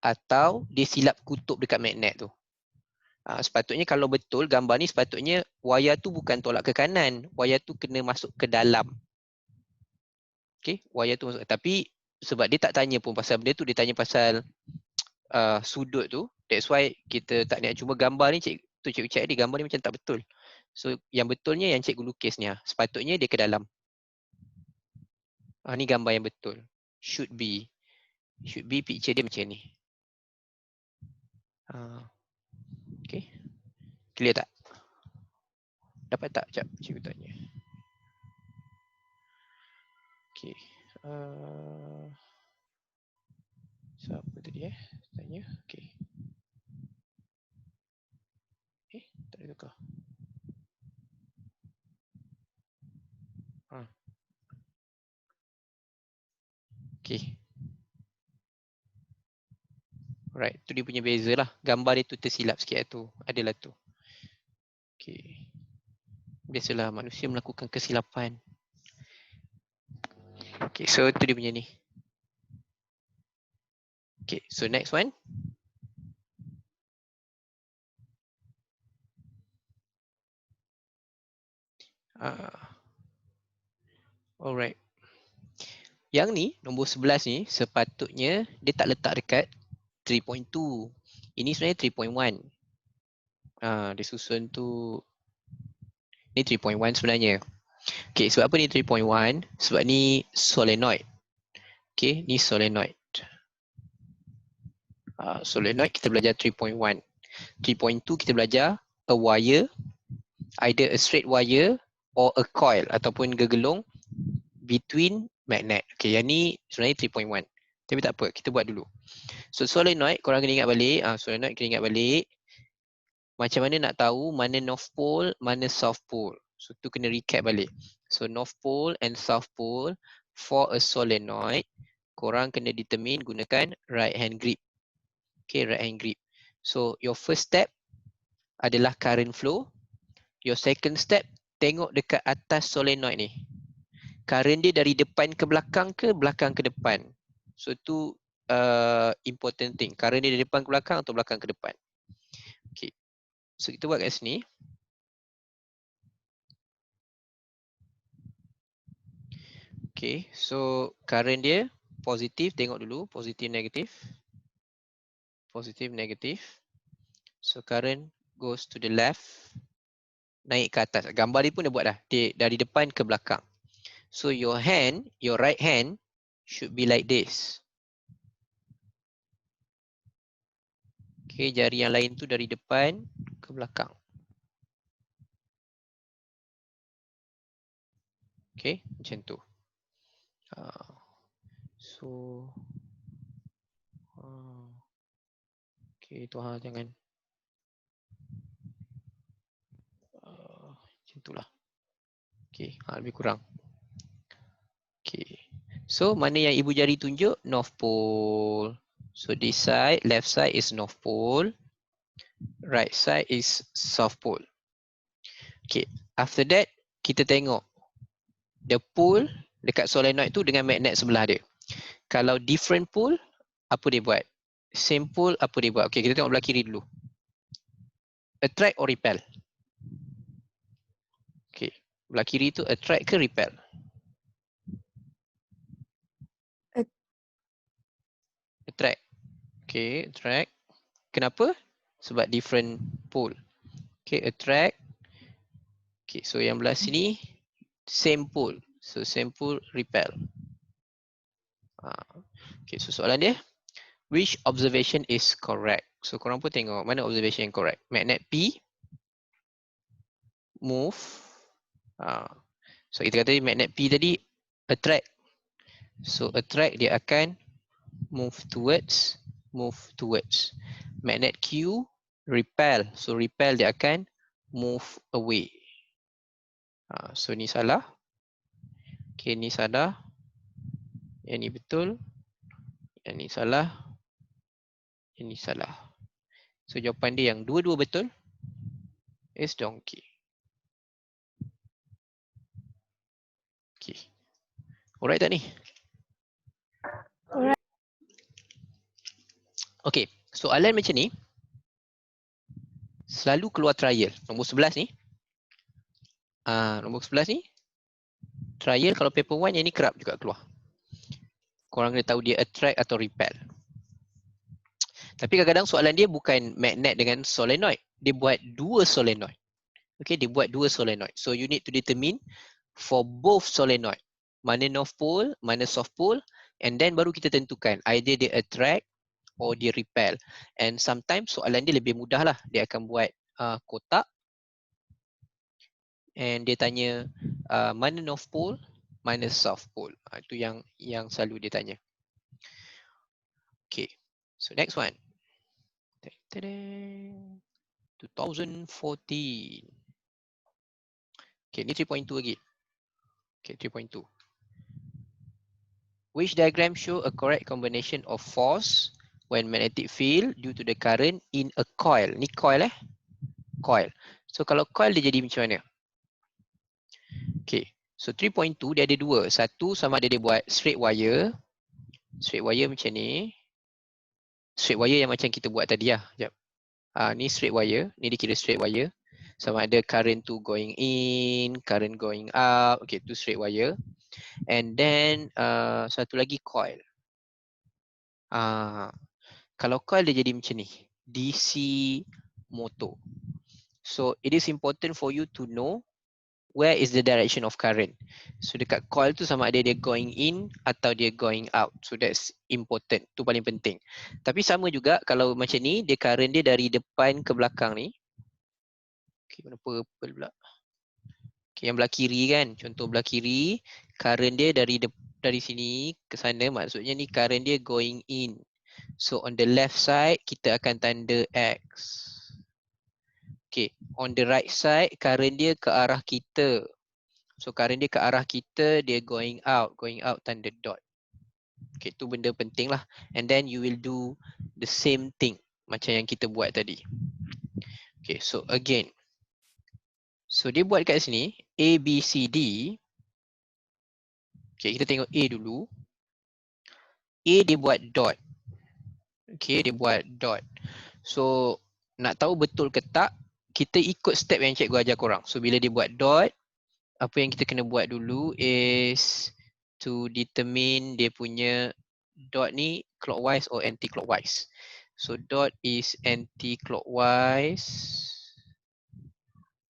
S1: atau dia silap kutub dekat magnet tu. Sepatutnya kalau betul gambar ni, sepatutnya wayar tu bukan tolak ke kanan, wayar tu kena masuk ke dalam. Okay, wayar tu masuk. Tapi sebab dia tak tanya pun pasal benda tu, dia tanya pasal sudut tu. That's why kita tak nak cuba gambar ni, cikgu cakap dia gambar ni macam tak betul. So yang betulnya yang cikgu lukis ni sepatutnya dia ke dalam. Ni gambar yang betul. Should be picture dia macam ni. Okay. Clear tak? Dapat tak? Sekejap, cikgu tanya. Okay. Siapa tadi tanya? Okay. Tak ada tukar. Okay. Alright, tu dia punya beza lah. Gambar dia tu tersilap sikit tu. Adalah tu. Okay. Biasalah manusia melakukan kesilapan. Okay, so tu dia punya ni. Okay, so next one. Alright. Yang ni, nombor 11 ni, sepatutnya dia tak letak dekat 3.2. Ini sebenarnya 3.1. Dia susun tu. Ni 3.1 sebenarnya. Okay, sebab apa ni 3.1? Sebab ni solenoid. Okay, ni solenoid. Solenoid kita belajar 3.1. 3.2 kita belajar a wire, either a straight wire or a coil ataupun gegelung between magnet. Okay, yang ni sebenarnya 3.1. Tapi tak apa, kita buat dulu. So solenoid, korang kena ingat balik. Solenoid kena ingat balik. Macam mana nak tahu mana north pole, mana south pole. So tu kena recap balik. So north pole and south pole for a solenoid, korang kena determine gunakan right hand grip. Okay, right hand grip. So your first step adalah current flow. Your second step, tengok dekat atas solenoid ni. Current dia dari depan ke belakang ke depan. So tu important thing. Current dia dari depan ke belakang atau belakang ke depan. Okay. So kita buat kat sini. Okay, so current dia positif, tengok dulu, positif, negatif. Positif, negatif. So current goes to the left, naik ke atas. Gambar dia pun dah buat dah, dia dari depan ke belakang. So your hand, your right hand should be like this. Okay, jari yang lain tu dari depan ke belakang. Okay, macam tu. So, okay, tu jangan macam tu lah. Okay, lebih kurang. Okay, so mana yang ibu jari tunjuk? North Pole. So this side, left side is North Pole. Right side is South Pole. Okay, after that, kita tengok the pole dekat solenoid tu dengan magnet sebelah dia. Kalau different pole, apa dia buat? Same pole, apa dia buat? Okay, kita tengok belah kiri dulu. Attract or repel? Okay, belah kiri tu attract ke repel? Attract. Okay, attract. Kenapa? Sebab different pole. Okay, attract. Okay, so yang belah sini same pole. So same pole, repel. Okay, so soalan dia, which observation is correct? So korang pun tengok mana observation yang correct. Magnet P move. So kita kata magnet P tadi attract. So attract dia akan move towards. Magnet Q repel. So repel dia akan move away. So ni salah. Okay, ni salah. Yang ni betul. Yang ni salah. Yang ni salah. So jawapan dia yang dua-dua betul is donkey. Okay. Alright tak ni?
S3: Alright.
S1: Okay, soalan macam ni selalu keluar trial. Nombor 11 ni. Nombor 11 ni trial kalau paper 1 yang ni kerap juga keluar. Korang kena tahu dia attract atau repel. Tapi kadang-kadang soalan dia bukan magnet dengan solenoid. Dia buat dua solenoid. Okay, dia buat dua solenoid. So you need to determine for both solenoid. Mana north pole, mana south pole. And then baru kita tentukan either dia attract or dia repel. And sometimes soalan dia lebih mudah lah. Dia akan buat kotak. And dia tanya mana north pole, mana south pole. Itu yang selalu dia tanya. Okay, so next one. 2014. Okay, ni 3.2 lagi. Okay, 3.2. Which diagram show a correct combination of force when magnetic field due to the current in a coil? Ni coil coil. So kalau coil dia jadi macam mana? Okay, so 3.2 dia ada dua. Satu sama ada dia buat straight wire. Straight wire macam ni. Straight wire yang macam kita buat tadi lah. Sekejap. Ni straight wire. Ni dikira straight wire. Sama ada current tu going in, current going out. Okay, tu straight wire. And then satu lagi coil. Kalau coil dia jadi macam ni. DC motor. So it is important for you to know where is the direction of current. So dekat coil tu sama ada dia going in atau dia going out. So that's important. Tu paling penting. Tapi sama juga kalau macam ni, dia current dia dari depan ke belakang ni. Okay, mana purple pula. Okay, yang belah kiri kan. Contoh belah kiri, current dia dari sini ke sana. Maksudnya ni current dia going in. So on the left side, kita akan tanda X. Okay, on the right side, current dia ke arah kita. So current dia ke arah kita, dia going out tanda dot. Okay, tu benda penting lah. And then you will do the same thing macam yang kita buat tadi. Okay, so again. So dia buat kat sini, A, B, C, D. Okay, kita tengok A dulu. A dia buat dot. Okay, dia buat dot. So nak tahu betul ke tak, kita ikut step yang cikgu ajar korang. So bila dia buat dot, apa yang kita kena buat dulu is to determine dia punya dot ni clockwise or anti-clockwise. So dot is anti-clockwise.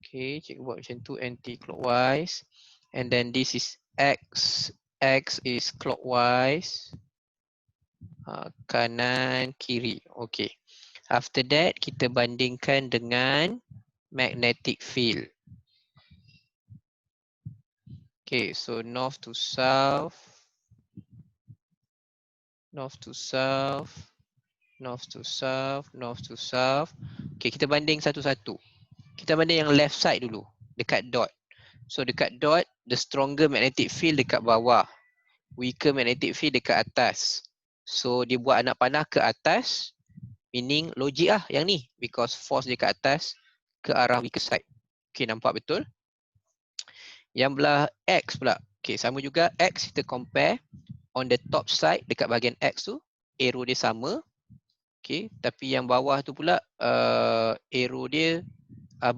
S1: Okay, cikgu buat macam tu, anti-clockwise. And then this is X. X is clockwise. Kanan, kiri. Okay. After that, kita bandingkan dengan magnetic field. Okay, so north to south, north to south, north to south, north to south. Okay, kita banding satu-satu. Kita banding yang left side dulu, dekat dot. So dekat dot, the stronger magnetic field dekat bawah, weaker magnetic field dekat atas. So dia buat anak panah ke atas, meaning logik lah yang ni, because force dekat atas ke arah weaker side. Okay, nampak betul? Yang belah X pula. Okay, sama juga X kita compare on the top side dekat bahagian X tu, arrow dia sama. Okay, tapi yang bawah tu pula arrow dia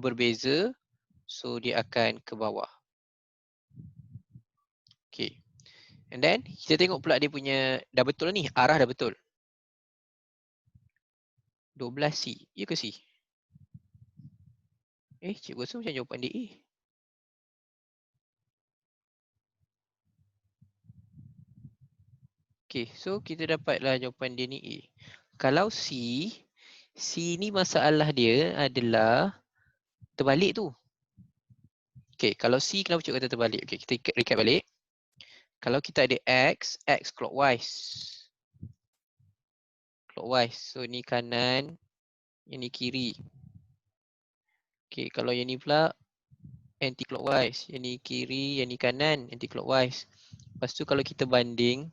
S1: berbeza. So dia akan ke bawah. Okay. And then kita tengok pula dia punya dah betul ni, arah dah betul. 12C. Ya ke C? Cikgu rasa macam jawapan dia A. Okay, so kita dapatlah jawapan dia ni A. Kalau C ni masalah dia adalah terbalik tu. Okay, kalau C kenapa cikgu kata terbalik? Okay, kita recap balik. Kalau kita ada X clockwise. Clockwise, so ni kanan, yang ni kiri. Okay, kalau yang ni pula anti clockwise, yang ni kiri, yang ni kanan, anti clockwise. Lepas tu kalau kita banding,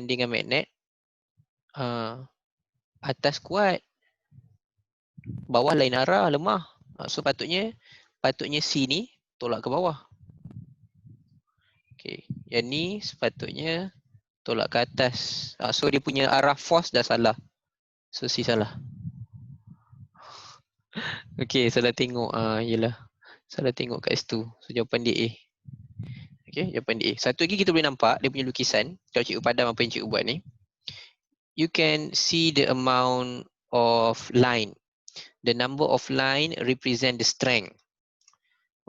S1: dengan magnet, atas kuat, bawah lain arah, lemah. So patutnya C ni tolak ke bawah. Okay, yang ni sepatutnya tolak ke atas. So dia punya arah force dah salah. So C salah. Okay, salah tengok. Yelah, salah tengok kat situ. So jawapan dia A. Okay, jawapan dia A. Satu lagi kita boleh nampak dia punya lukisan. Kalau cikgu padam apa yang cikgu buat ni, you can see the amount of line. The number of line represent the strength.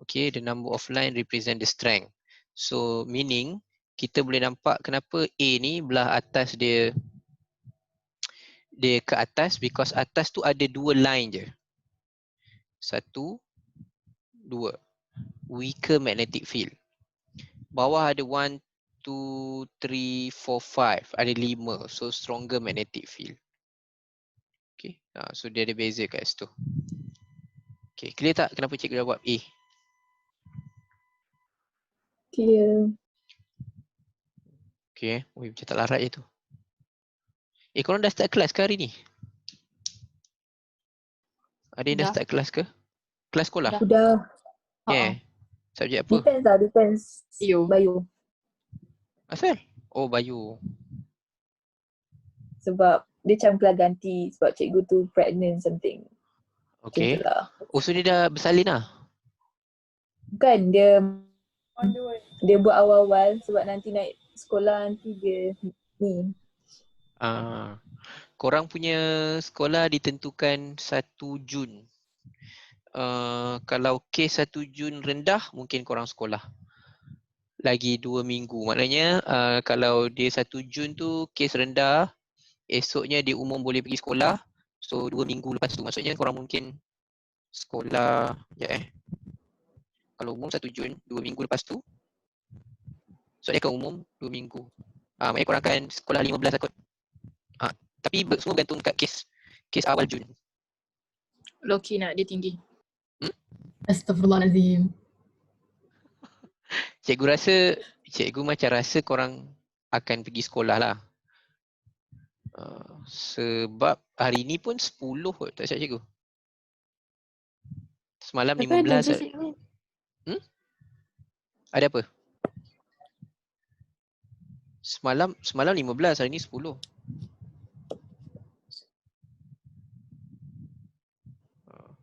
S1: Okay, the number of line represent the strength. So meaning kita boleh nampak kenapa A ni belah atas dia ke atas, because atas tu ada dua line je. 1, 2. Weaker magnetic field. Bawah ada 1, 2, 3, 4, 5. Ada 5. So stronger magnetic field. Okay. So dia ada beza kat situ. Okay. Clear tak kenapa cikgu dah buat A?
S3: Clear.
S1: Okay. Macam tak larat je tu. Korang dah start kelas ke hari ni? Ada yang dah start kelas ke? Kelas sekolah?
S3: Sudah.
S1: Yeah. Subjek apa?
S3: Depends. Bio.
S1: Asal? Oh, bio.
S3: Sebab dia macam kelas ganti sebab cikgu tu pregnant something.
S1: Okay.
S3: Lah.
S1: Oh, so dia dah bersalin lah?
S3: Bukan, dia buat awal-awal sebab nanti naik sekolah nanti dia ni.
S1: Korang punya sekolah ditentukan 1 Jun. Kalau kes 1 Jun rendah, mungkin korang sekolah lagi 2 minggu. Maknanya kalau dia 1 Jun tu kes rendah, esoknya dia umum boleh pergi sekolah. So 2 minggu lepas tu, maksudnya korang mungkin sekolah, kalau umum 1 Jun, 2 minggu lepas tu, so dia akan umum 2 minggu. Maknanya korang akan sekolah 15 kot. Tapi semua bergantung kat kes awal Jun.
S4: Loki nak dia tinggi.
S5: Astaghfirullahalazim.
S1: Cikgu macam rasa korang akan pergi sekolah lah. Sebab hari ni pun 10 kot, tak silap cikgu. Semalam 15. Ada apa? Semalam 15, hari ni 10.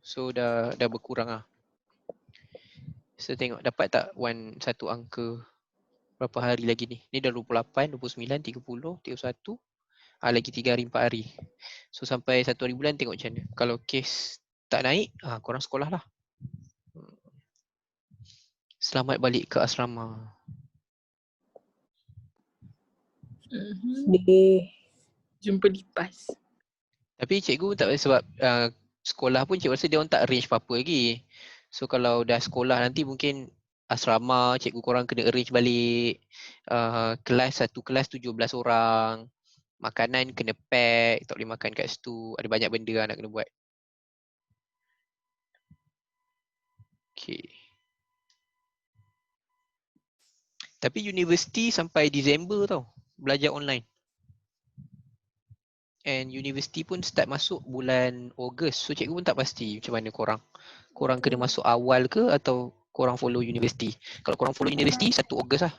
S1: So dah berkurang lah. So tengok dapat tak Wan satu angka berapa hari lagi ni? Ni dah 28, 29, 30, 31. Lagi 3 hari 4 hari. So sampai 1 hari bulan tengok macam mana. Kalau kes tak naik, korang sekolah lah. Selamat balik ke asrama.
S4: Jumpa di PAS.
S1: Tapi cikgu tak sebab sekolah pun cikgu rasa dia orang tak arrange apa-apa lagi. So kalau dah sekolah nanti mungkin asrama, cikgu korang kena arrange balik. Satu kelas 17 orang. Makanan kena pack, tak boleh makan kat situ. Ada banyak benda lah nak kena buat. Okay. Tapi universiti sampai Disember tau, belajar online. And universiti pun start masuk bulan Ogos. So cikgu pun tak pasti macam mana korang. Korang kena masuk awal ke atau korang follow universiti? Kalau korang follow universiti, 1 Ogos lah.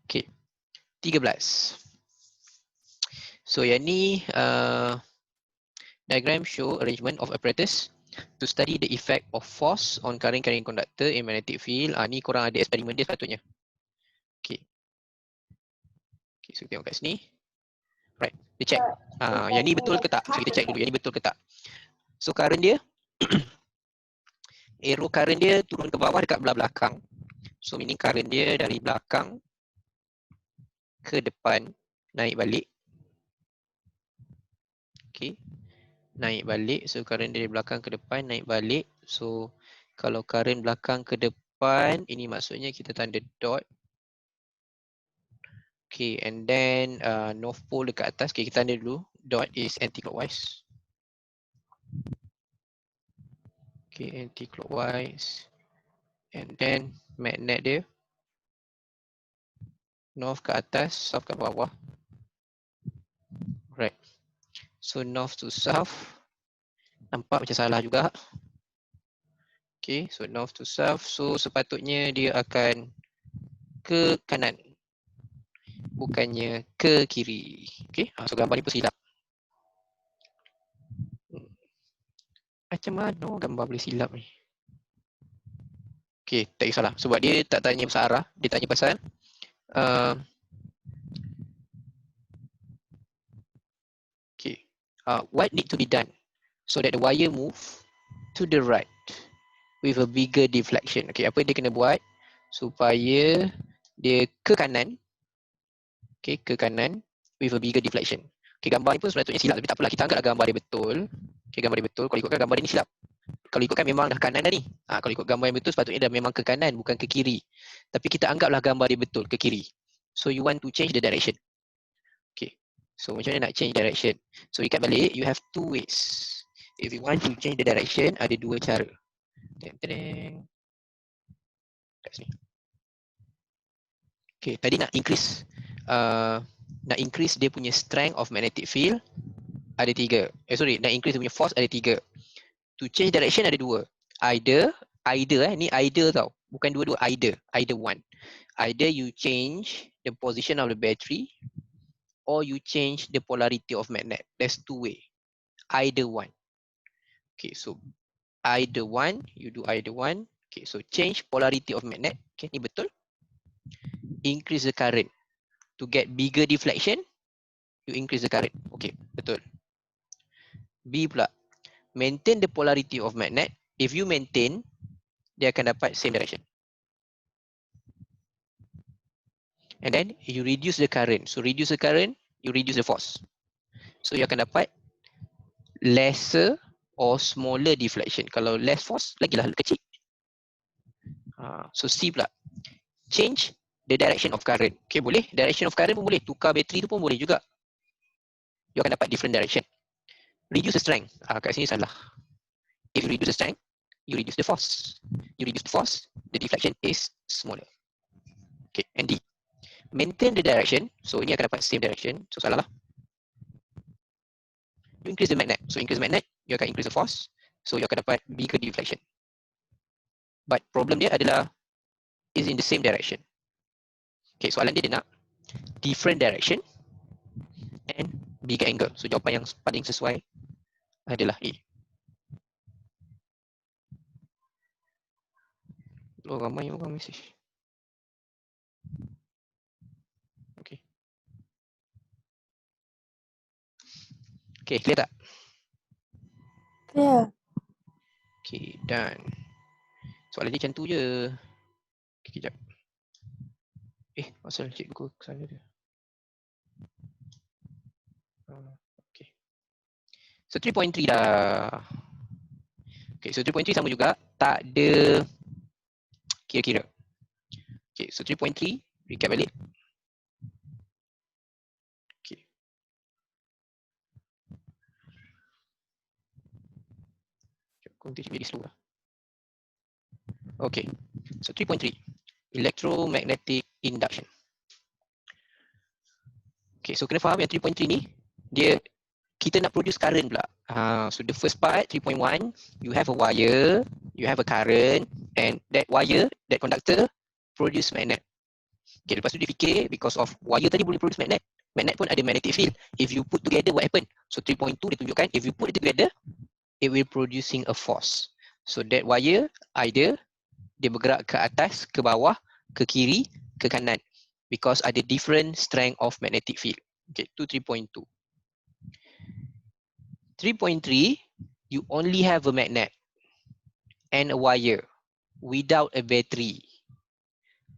S1: Okay. 13. So yang ni diagram show arrangement of apparatus to study the effect of force on current carrying conductor in magnetic field. Ni korang ada eksperimen dia sepatutnya. Okay. Okay, so tengok kat sini. Right, dia check. Yang ni betul ke tak? So kita check dulu yang ni betul ke tak. So current dia arrow current dia turun ke bawah dekat belah belakang. So meaning current dia dari belakang ke depan naik balik. Okay. Naik balik. So current dari belakang ke depan naik balik. So kalau current belakang ke depan, ini maksudnya kita tanda dot. Okay, and then north pole dekat atas. Okay, kita tanda dulu. Dot is anti-clockwise. Okay, anti-clockwise. And then magnet dia north ke atas, south ke bawah. Right. So north to south. Nampak macam salah juga. Okay, so north to south. So sepatutnya dia akan ke kanan. Bukannya ke kiri. Okay, so gambar ni pun silap. Macam mana gambar boleh silap ni? Okay, tak kisahlah. Sebab dia tak tanya pasal arah. Dia tanya pasal okay. What need to be done so that the wire move to the right with a bigger deflection. Okay, apa dia kena buat supaya dia ke kanan. Okay, ke kanan with a bigger deflection. Okay, gambar ni pun sepatutnya silap tapi tak apalah. Kita anggaplah gambar dia betul. Okay, gambar dia betul. Kalau ikutkan gambar dia ni silap. Kalau ikutkan memang dah kanan dah ni. Kalau ikut gambar yang betul sepatutnya dah memang ke kanan bukan ke kiri. Tapi kita anggaplah gambar dia betul ke kiri. So you want to change the direction. Okay. So macam mana nak change direction? So ikat balik, you have 2 ways. If you want to change the direction, ada 2 cara. Teng-teng. Kat sini. Okay, tadi nak increase dia punya strength of magnetic field ada 3. Nak increase dia punya force ada 3. To change direction ada 2. Either ni either tau. Bukan dua-dua, either one. Either you change the position of the battery or you change the polarity of magnet. There's 2 way. Either one. Okay, so either one, you do either one. Okay, so change polarity of magnet. Okay, ni betul. Increase the current. To get bigger deflection, you increase the current. Okay, betul. B pula. Maintain the polarity of magnet. If you maintain, dia akan dapat same direction. And then you reduce the current. So reduce the current, you reduce the force. So you akan dapat lesser or smaller deflection. Kalau less force, lagilah kecil. So C pula. Change the direction of current. Okay, boleh. Direction of current pun boleh. Tukar bateri tu pun boleh juga. You akan dapat different direction. Reduce the strength. Kat sini salah. If you reduce the strength, you reduce the force. You reduce the force, the deflection is smaller. Okay, and D. Maintain the direction. So ini akan dapat same direction. So salah lah. You increase the magnet. So increase the magnet, you akan increase the force. So you akan dapat bigger deflection. But problem dia adalah is in the same direction. Okay, soalan dia nak different direction and bigger angle. So jawapan yang paling sesuai adalah A. Ramai orang mesej. Okay. Okay, clear tak?
S3: Clear.
S1: Okay, done. Soalan dia macam tu je. Okay, kejap. Asal cikgu ke sana dia. Okay. So 3.3 dah. Okay, so 3.3 sama juga, tak ada kira-kira. Okay, so 3.3, recap balik. Okay. Konten jadi slow lah. Okay, so 3.3, electromagnetic induction. Okay, so kena faham yang 3.3 ni, kita nak produce current pula. So the first part, 3.1, you have a wire, you have a current, and that wire, that conductor, produce magnet. Okay, lepas tu dia fikir, because of wire tadi boleh produce magnet, magnet pun ada magnetic field. If you put together, what happen? So 3.2 dia tunjukkan, if you put it together, it will producing a force. So that wire, either dia bergerak ke atas, ke bawah, ke kiri, ke kanan. Because ada different strength of magnetic field. Okay, to 3.2. 3.3, you only have a magnet and a wire without a battery.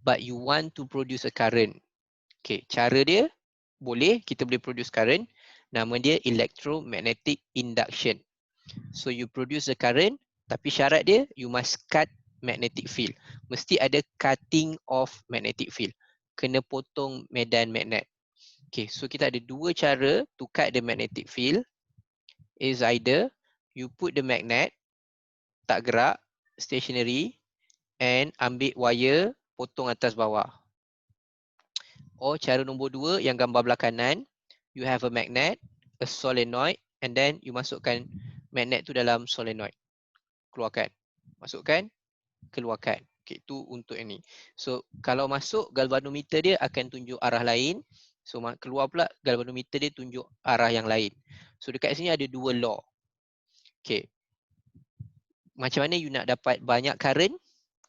S1: But you want to produce a current. Okay, cara dia boleh, kita boleh produce current. Nama dia electromagnetic induction. So you produce a current, tapi syarat dia, you must cut magnetic field. Mesti ada cutting of magnetic field. Kena potong medan magnet. Okay, so kita ada dua cara to cut the magnetic field. Is either you put the magnet, tak gerak, stationary, and ambil wire, potong atas bawah. Or cara nombor dua yang gambar belah kanan, you have a magnet, a solenoid, and then you masukkan magnet tu dalam solenoid. Keluarkan. Masukkan, keluarkan. Okay, itu untuk ini. So, kalau masuk, galvanometer dia akan tunjuk arah lain. So, keluar pula, galvanometer dia tunjuk arah yang lain. So, dekat sini ada dua law. Okay. Macam mana you nak dapat banyak current?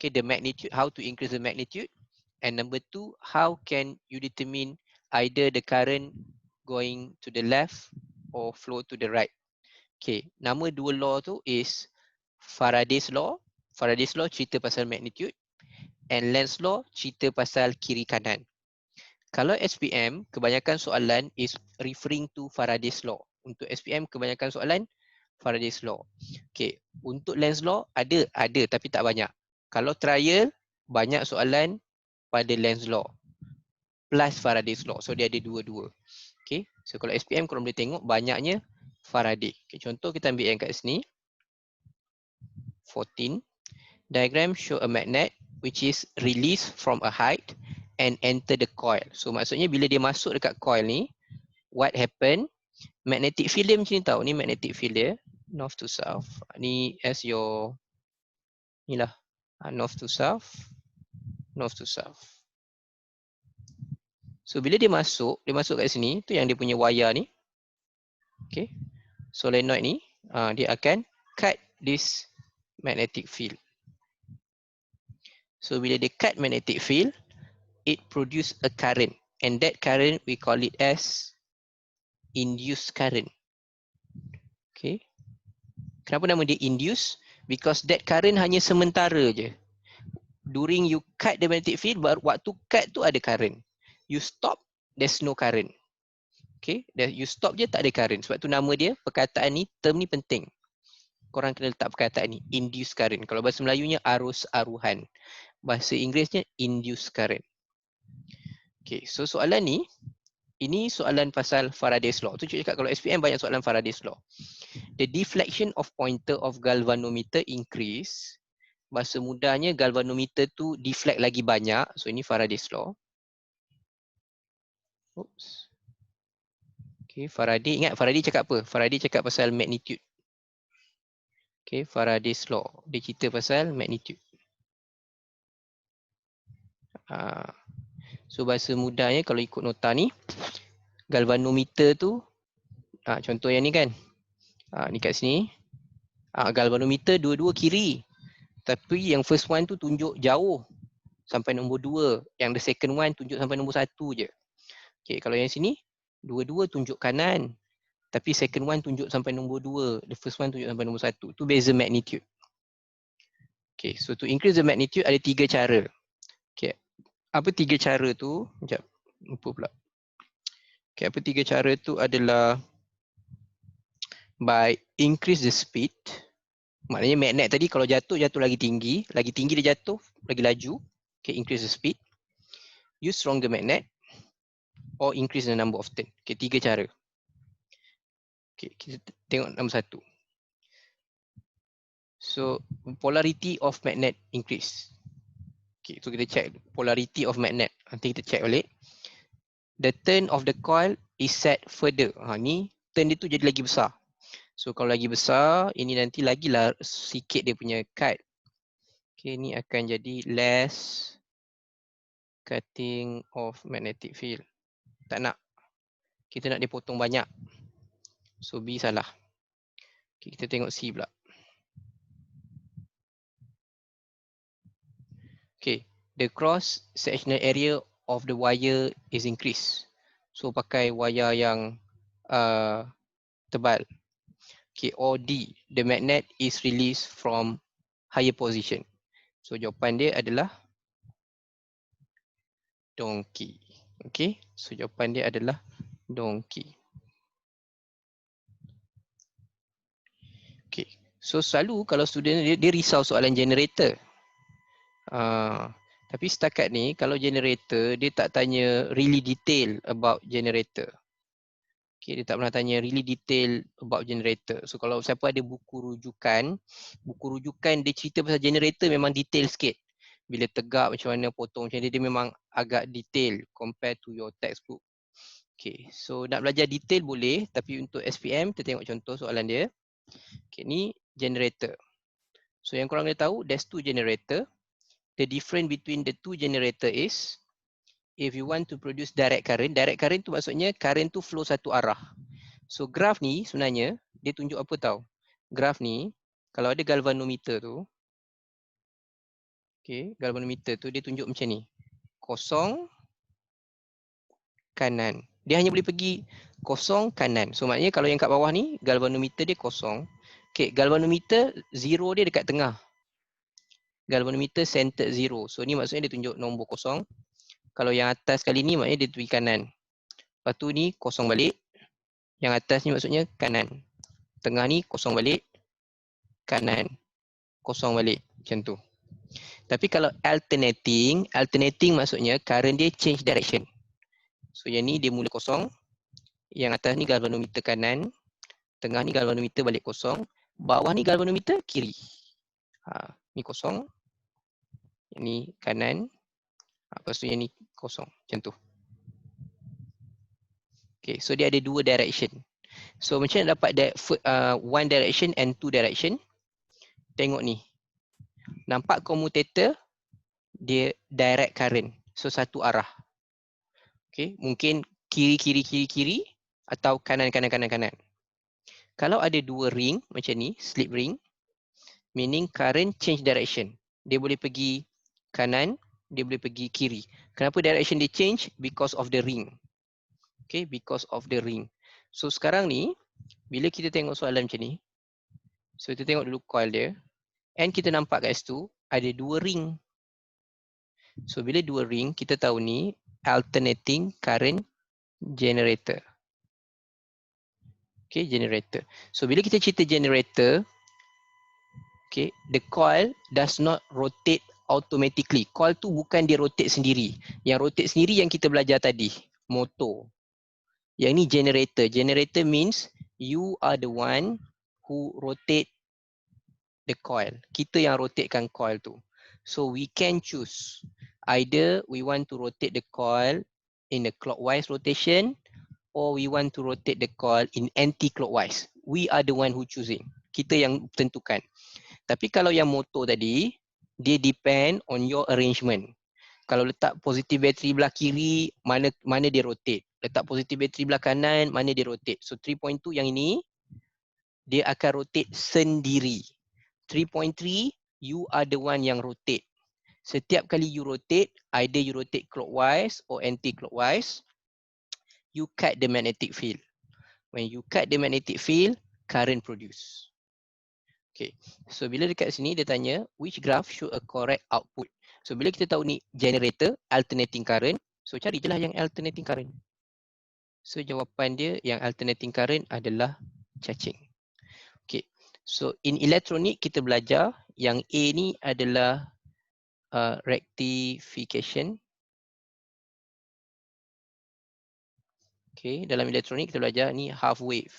S1: Okay, the magnitude, how to increase the magnitude. And number two, how can you determine either the current going to the left or flow to the right? Okay, nama dua law tu is Faraday's law. Faraday's law cerita pasal magnitude, and Lenz law cerita pasal kiri kanan. Kalau SPM, kebanyakan soalan is referring to Faraday's law. Untuk SPM, kebanyakan soalan Faraday's law. Okay, untuk Lenz law ada tapi tak banyak. Kalau trial, banyak soalan pada Lenz law plus Faraday's law. So dia ada dua-dua. Okay, so kalau SPM korang boleh tengok banyaknya Faraday. Okay, contoh kita ambil yang kat sini. 14. Diagram show a magnet which is released from a height and enter the coil. So maksudnya bila dia masuk dekat coil ni, what happen? Magnetic field dia macam ni tau. Ni magnetic field dia, north to south. Ni as your, ni lah, north to south, north to south. So bila dia masuk kat sini, tu yang dia punya wire ni. Okay, solenoid ni, dia akan cut this magnetic field. So bila dia cut magnetic field, it produce a current, and that current we call it as induced current. Okay. Kenapa nama dia induced? Because that current hanya sementara je. During you cut the magnetic field, waktu cut tu ada current. You stop, there's no current. Okay, you stop je tak ada current. Sebab tu nama dia, perkataan ni, term ni penting. Korang kena letak perkataan ni, induced current. Kalau bahasa Melayunya arus aruhan. Bahasa Inggerisnya induced current. Okay, so soalan ni, ini soalan pasal Faraday's law. Tu cakap kalau SPM banyak soalan Faraday's law. The deflection of pointer of galvanometer increase. Bahasa mudahnya galvanometer tu deflect lagi banyak. So ini Faraday's law. Oops. Okay, Faraday, ingat Faraday cakap apa? Faraday cakap pasal magnitude. Okay, Faraday's law. Dia cerita pasal magnitude. So bahasa mudahnya kalau ikut nota ni, galvanometer tu, contoh yang ni kan, ni kat sini, galvanometer dua-dua kiri. Tapi yang first one tu tunjuk jauh sampai nombor 2. Yang the second one tunjuk sampai nombor 1 je. Okay, kalau yang sini, dua-dua tunjuk kanan. Tapi second one tunjuk sampai nombor 2. The first one tunjuk sampai nombor 1. Tu beza magnitude. Okay, so to increase the magnitude ada 3 cara. Okay, apa 3 cara tu? Sekejap, lupa pula. Okay, apa 3 cara tu adalah by increase the speed, Maknanya magnet tadi kalau jatuh lagi tinggi dia jatuh, lagi laju. Okay, increase the speed. Use stronger magnet or increase the number of turn. Okay, 3 cara. Okay, kita tengok nombor 1. So, polarity of magnet increase. Okay, so kita check polarity of magnet. Nanti kita check balik. The turn of the coil is set further. Ni turn dia tu jadi lagi besar. So kalau lagi besar, ini nanti lagi lah sikit dia punya cut. Okay, ni akan jadi less cutting of magnetic field. Tak nak. Kita nak dia potong banyak. So B salah. Okay, kita tengok C pula. Okay, the cross sectional area of the wire is increased. So pakai wire yang tebal. Okay, or D, the magnet is released from higher position. So jawapan dia adalah donkey. Okay, so jawapan dia adalah donkey. Okay, so selalu kalau student dia risau soalan generator. Tapi setakat ni kalau generator dia tak tanya really detail about generator. Okay, dia tak pernah tanya really detail about generator. So kalau siapa ada buku rujukan dia cerita pasal generator memang detail sikit. Bila tegak macam mana, potong macam mana, dia memang agak detail compare to your textbook. Okay, so nak belajar detail boleh, tapi untuk SPM kita tengok contoh soalan dia. Okay, ni generator. So yang korang kena tahu, there's 2 generator. The difference between the 2 generator is, if you want to produce direct current tu maksudnya current tu flow satu arah. So graf ni sebenarnya dia tunjuk apa tahu? Graf ni kalau ada galvanometer tu, okay, galvanometer tu dia tunjuk macam ni. Kosong kanan. Dia hanya boleh pergi kosong kanan. So maknanya kalau yang kat bawah ni galvanometer dia kosong. Okay, galvanometer zero dia dekat tengah. Galvanometer centered zero. So ni maksudnya dia tunjuk nombor kosong. Kalau yang atas kali ni maknanya dia pergi kanan. Lepas tu ni kosong balik. Yang atas ni maksudnya kanan. Tengah ni kosong balik. Kanan. Kosong balik. Macam tu. Tapi kalau alternating maksudnya current dia change direction. So yang ni dia mula kosong. Yang atas ni galvanometer kanan. Tengah ni galvanometer balik kosong. Bawah ni galvanometer kiri. Ni kosong. Yang ni kanan. Lepas tu yang ni kosong. Macam tu. Okay, so dia ada 2 direction. So macam mana dapat one direction and 2 direction? Tengok ni. Nampak commutator? Dia direct current. So satu arah. Okay, mungkin kiri atau kanan. Kalau ada 2 ring macam ni, slip ring, meaning current change direction. Dia boleh pergi kanan, dia boleh pergi kiri. Kenapa direction dia change? Because of the ring. Okay, because of the ring. So sekarang ni, bila kita tengok soalan macam ni, so kita tengok dulu coil dia, and kita nampak kat situ ada 2 ring. So bila 2 ring, kita tahu ni alternating current generator. Okay, generator. So bila kita cerita generator, okay, the coil does not rotate automatically. Coil tu bukan dia rotate sendiri. Yang rotate sendiri yang kita belajar tadi, motor. Yang ni generator. Generator means you are the one who rotate the coil. Kita yang rotatekan coil tu. So we can choose. Either we want to rotate the coil in a clockwise rotation or we want to rotate the coil in anti-clockwise. We are the one who choosing. Kita yang tentukan. Tapi kalau yang motor tadi, dia depend on your arrangement. Kalau letak positif bateri belah kiri, mana dia rotate. Letak positif bateri belah kanan, mana dia rotate. So 3.2 yang ini, dia akan rotate sendiri. 3.3, you are the one yang rotate. Setiap kali you rotate, either you rotate clockwise or anti-clockwise, you cut the magnetic field. When you cut the magnetic field, current produce. Okay, so bila dekat sini dia tanya, which graph show a correct output? So bila kita tahu ni generator, alternating current, so cari je lah yang alternating current. So jawapan dia yang alternating current adalah cacing. Okay, So in elektronik kita belajar yang A ni adalah rectification. Okay, dalam elektronik kita belajar ni half wave.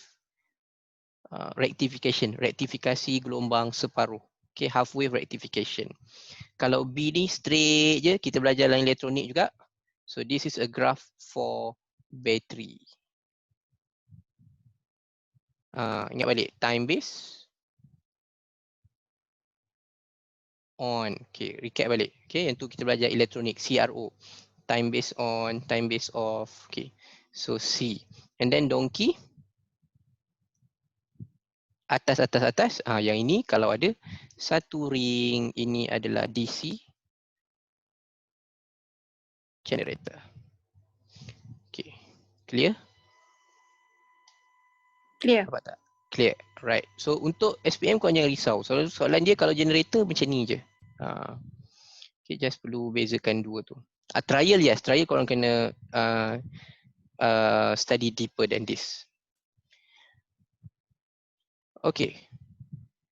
S1: Rectification, rektifikasi gelombang separuh. Okay, half wave rectification. Kalau B ni straight je, kita belajar dalam elektronik juga. So this is a graph for battery. Ingat balik, time base on. Okay, recap balik. Okay, yang tu kita belajar elektronik, CRO. Time base on, time base off. Okay, so C. And then donkey. Atas, atas, atas. Yang ini kalau ada satu ring, ini adalah DC generator. Okay, clear?
S4: Clear.
S1: Nampak tak? Clear, right. So untuk SPM kau jangan risau. Soalan dia kalau generator macam ni je. Okay, just perlu bezakan dua tu. Trial, yes. Trial korang kena study deeper than this. Okay.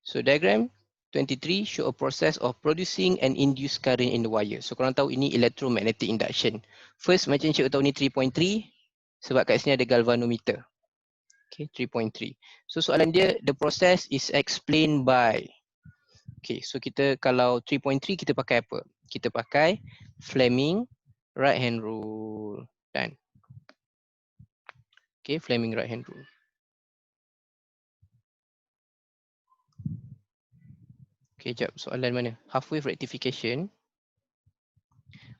S1: So diagram 23 show a process of producing and induced current in the wire. So korang tahu ini electromagnetic induction. First macam cikgu tahu ni 3.3 sebab kat sini ada galvanometer. Okay, 3.3. So soalan dia, the process is explained by. Okay, so kita kalau 3.3 kita pakai apa? Kita pakai Fleming right hand rule. Done. Okay, Fleming right hand rule. Okay, jap. Soalan mana? Half wave rectification.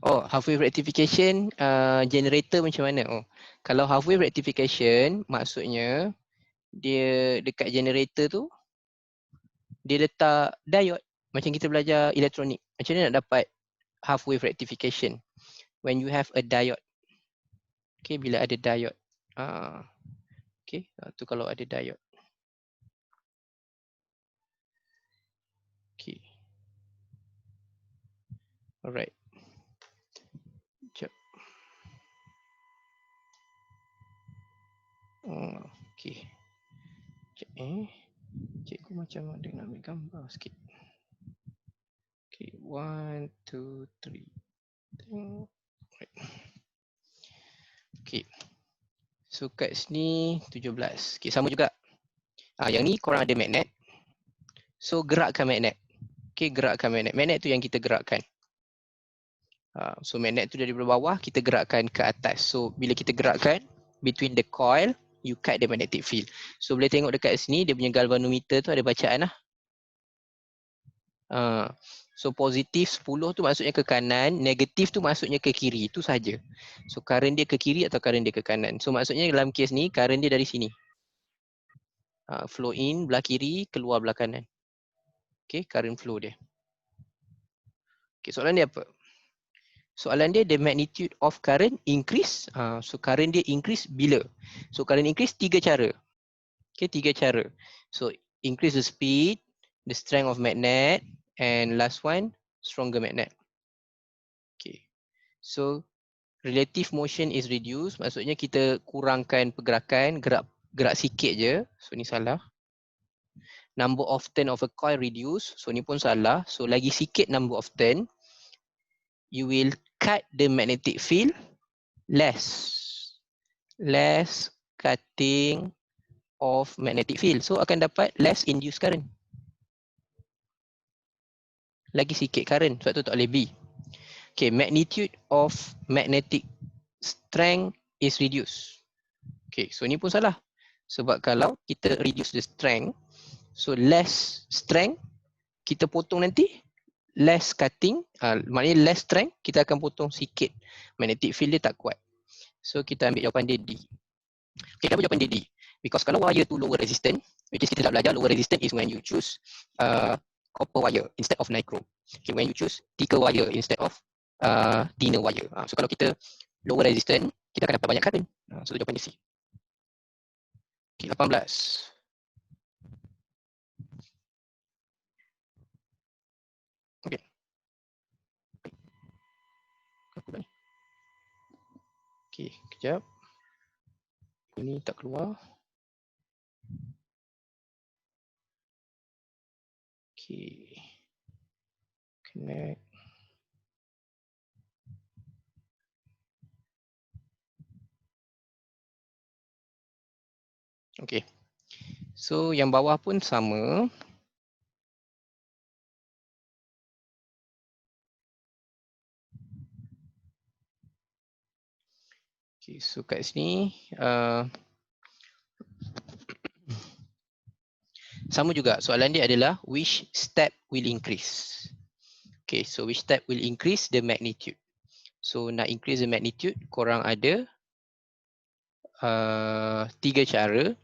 S1: Oh, half wave rectification generator macam mana? Oh, kalau half wave rectification maksudnya dia dekat generator tu dia letak diode. Macam kita belajar elektronik. Macam mana nak dapat half wave rectification? When you have a diode. Okay, bila ada diode. Okay, tu kalau ada diode. Okay. Alright. Sekejap. Okay. Sekejap cikgu macam ada nak ambil gambar sikit. Okay, 1, 2, 3. Tengok. Right. Okay. So kat sini 17. Okay, sama juga. Yang ni korang ada magnet. So gerakkan magnet. Okay, gerakkan magnet. Magnet tu yang kita gerakkan. So magnet tu dari bawah kita gerakkan ke atas. So bila kita gerakkan between the coil, you cut the magnetic field. So boleh tengok dekat sini dia punya galvanometer tu ada bacaan lah. So positif 10 tu maksudnya ke kanan, negatif tu maksudnya ke kiri. Itu saja. So current dia ke kiri atau current dia ke kanan. So maksudnya dalam kes ni current dia dari sini. Flow in belah kiri, keluar belah kanan. Okay, current flow dia. Okay, soalan dia apa? Soalan dia the magnitude of current increase. So current dia increase bila? So current increase 3 cara. Okay, 3 cara. So increase the speed, the strength of magnet, and last one, stronger magnet. Okay. So relative motion is reduced. Maksudnya kita kurangkan pergerakan, gerak sikit je. So ni salah. Number of turn of a coil reduce. So ni pun salah. So lagi sikit number of turn. You will cut the magnetic field less. Less cutting of magnetic field. So akan dapat less induced current. Lagi sikit current. Sebab tu tak boleh B. Okay, magnitude of magnetic strength is reduced. Okay, so ni pun salah. Sebab kalau kita reduce the strength, so less strength, kita potong nanti, less cutting, maknanya less strength, kita akan potong sikit. Magnetic field dia tak kuat. So kita ambil jawapan dia D. Okay, kenapa jawapan dia D? Because kalau wire tu lower resistance, which is kita dah belajar, lower resistance is when you choose copper wire instead of nichrome. Okay, when you choose thicker wire instead of thinner wire. So kalau kita lower resistance, kita akan dapat banyak current. So jawapan dia C. Okay, 18. Okay. Okay, kejap. Ini tak keluar. Okay. Connect. Okay. So yang bawah pun sama. Okay, so kat sini sama juga, soalan dia adalah which step will increase. Okay, so which step will increase the magnitude. So nak increase the magnitude, korang ada 3 cara.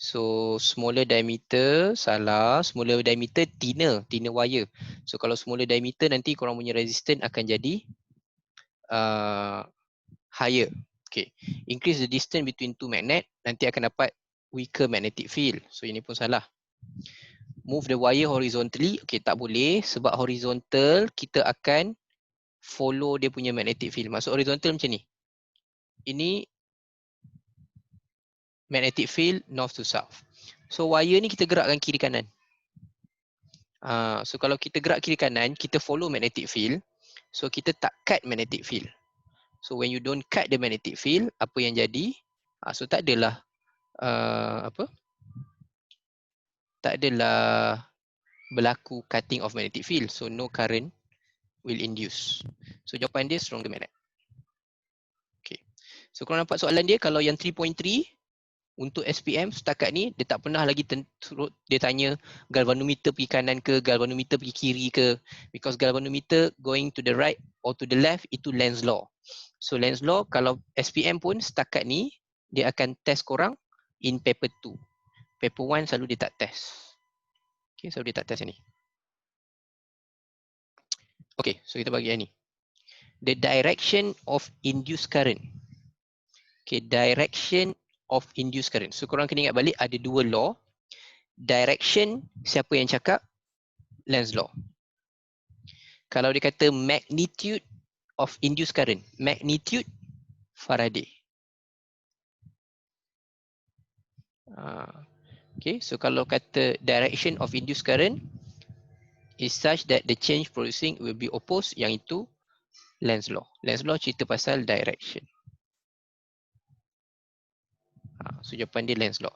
S1: So smaller diameter, salah. Smaller diameter thinner wire. So kalau smaller diameter nanti korang punya resistance akan jadi higher. Okay, increase the distance between two magnet, nanti akan dapat weaker magnetic field. So ini pun salah. Move the wire horizontally, okay tak boleh sebab horizontal kita akan follow dia punya magnetic field. Maksud horizontal macam ni. Ini magnetic field north to south. So wire ni kita gerakkan kiri kanan. So kalau kita gerak kiri kanan, kita follow magnetic field. So kita tak cut magnetic field. So when you don't cut the magnetic field, apa yang jadi? So tak adalah tak adalah berlaku cutting of magnetic field. So no current will induce. So jawapan dia stronger magnet. Okay. So kalau nampak soalan dia, kalau yang 3.3 untuk SPM setakat ni dia tak pernah lagi dia tanya galvanometer pergi kanan ke, galvanometer pergi kiri ke, because galvanometer going to the right or to the left itu Lenz law. So Lenz law kalau SPM pun setakat ni dia akan test korang in paper 2. Paper 1 selalu dia tak test. Okay, selalu dia tak test yang ni. Okay, so kita bagi yang ni. The direction of induced current. Okay, direction of induced current. So korang kena ingat balik ada dua law. Direction, siapa yang cakap? Lenz law. Kalau dia kata magnitude of induced current, magnitude Faraday. Okay, so kalau kata direction of induced current is such that the change producing will be opposed, yang itu Lenz law. Lenz law cerita pasal direction. So jawapan dia Lenz law.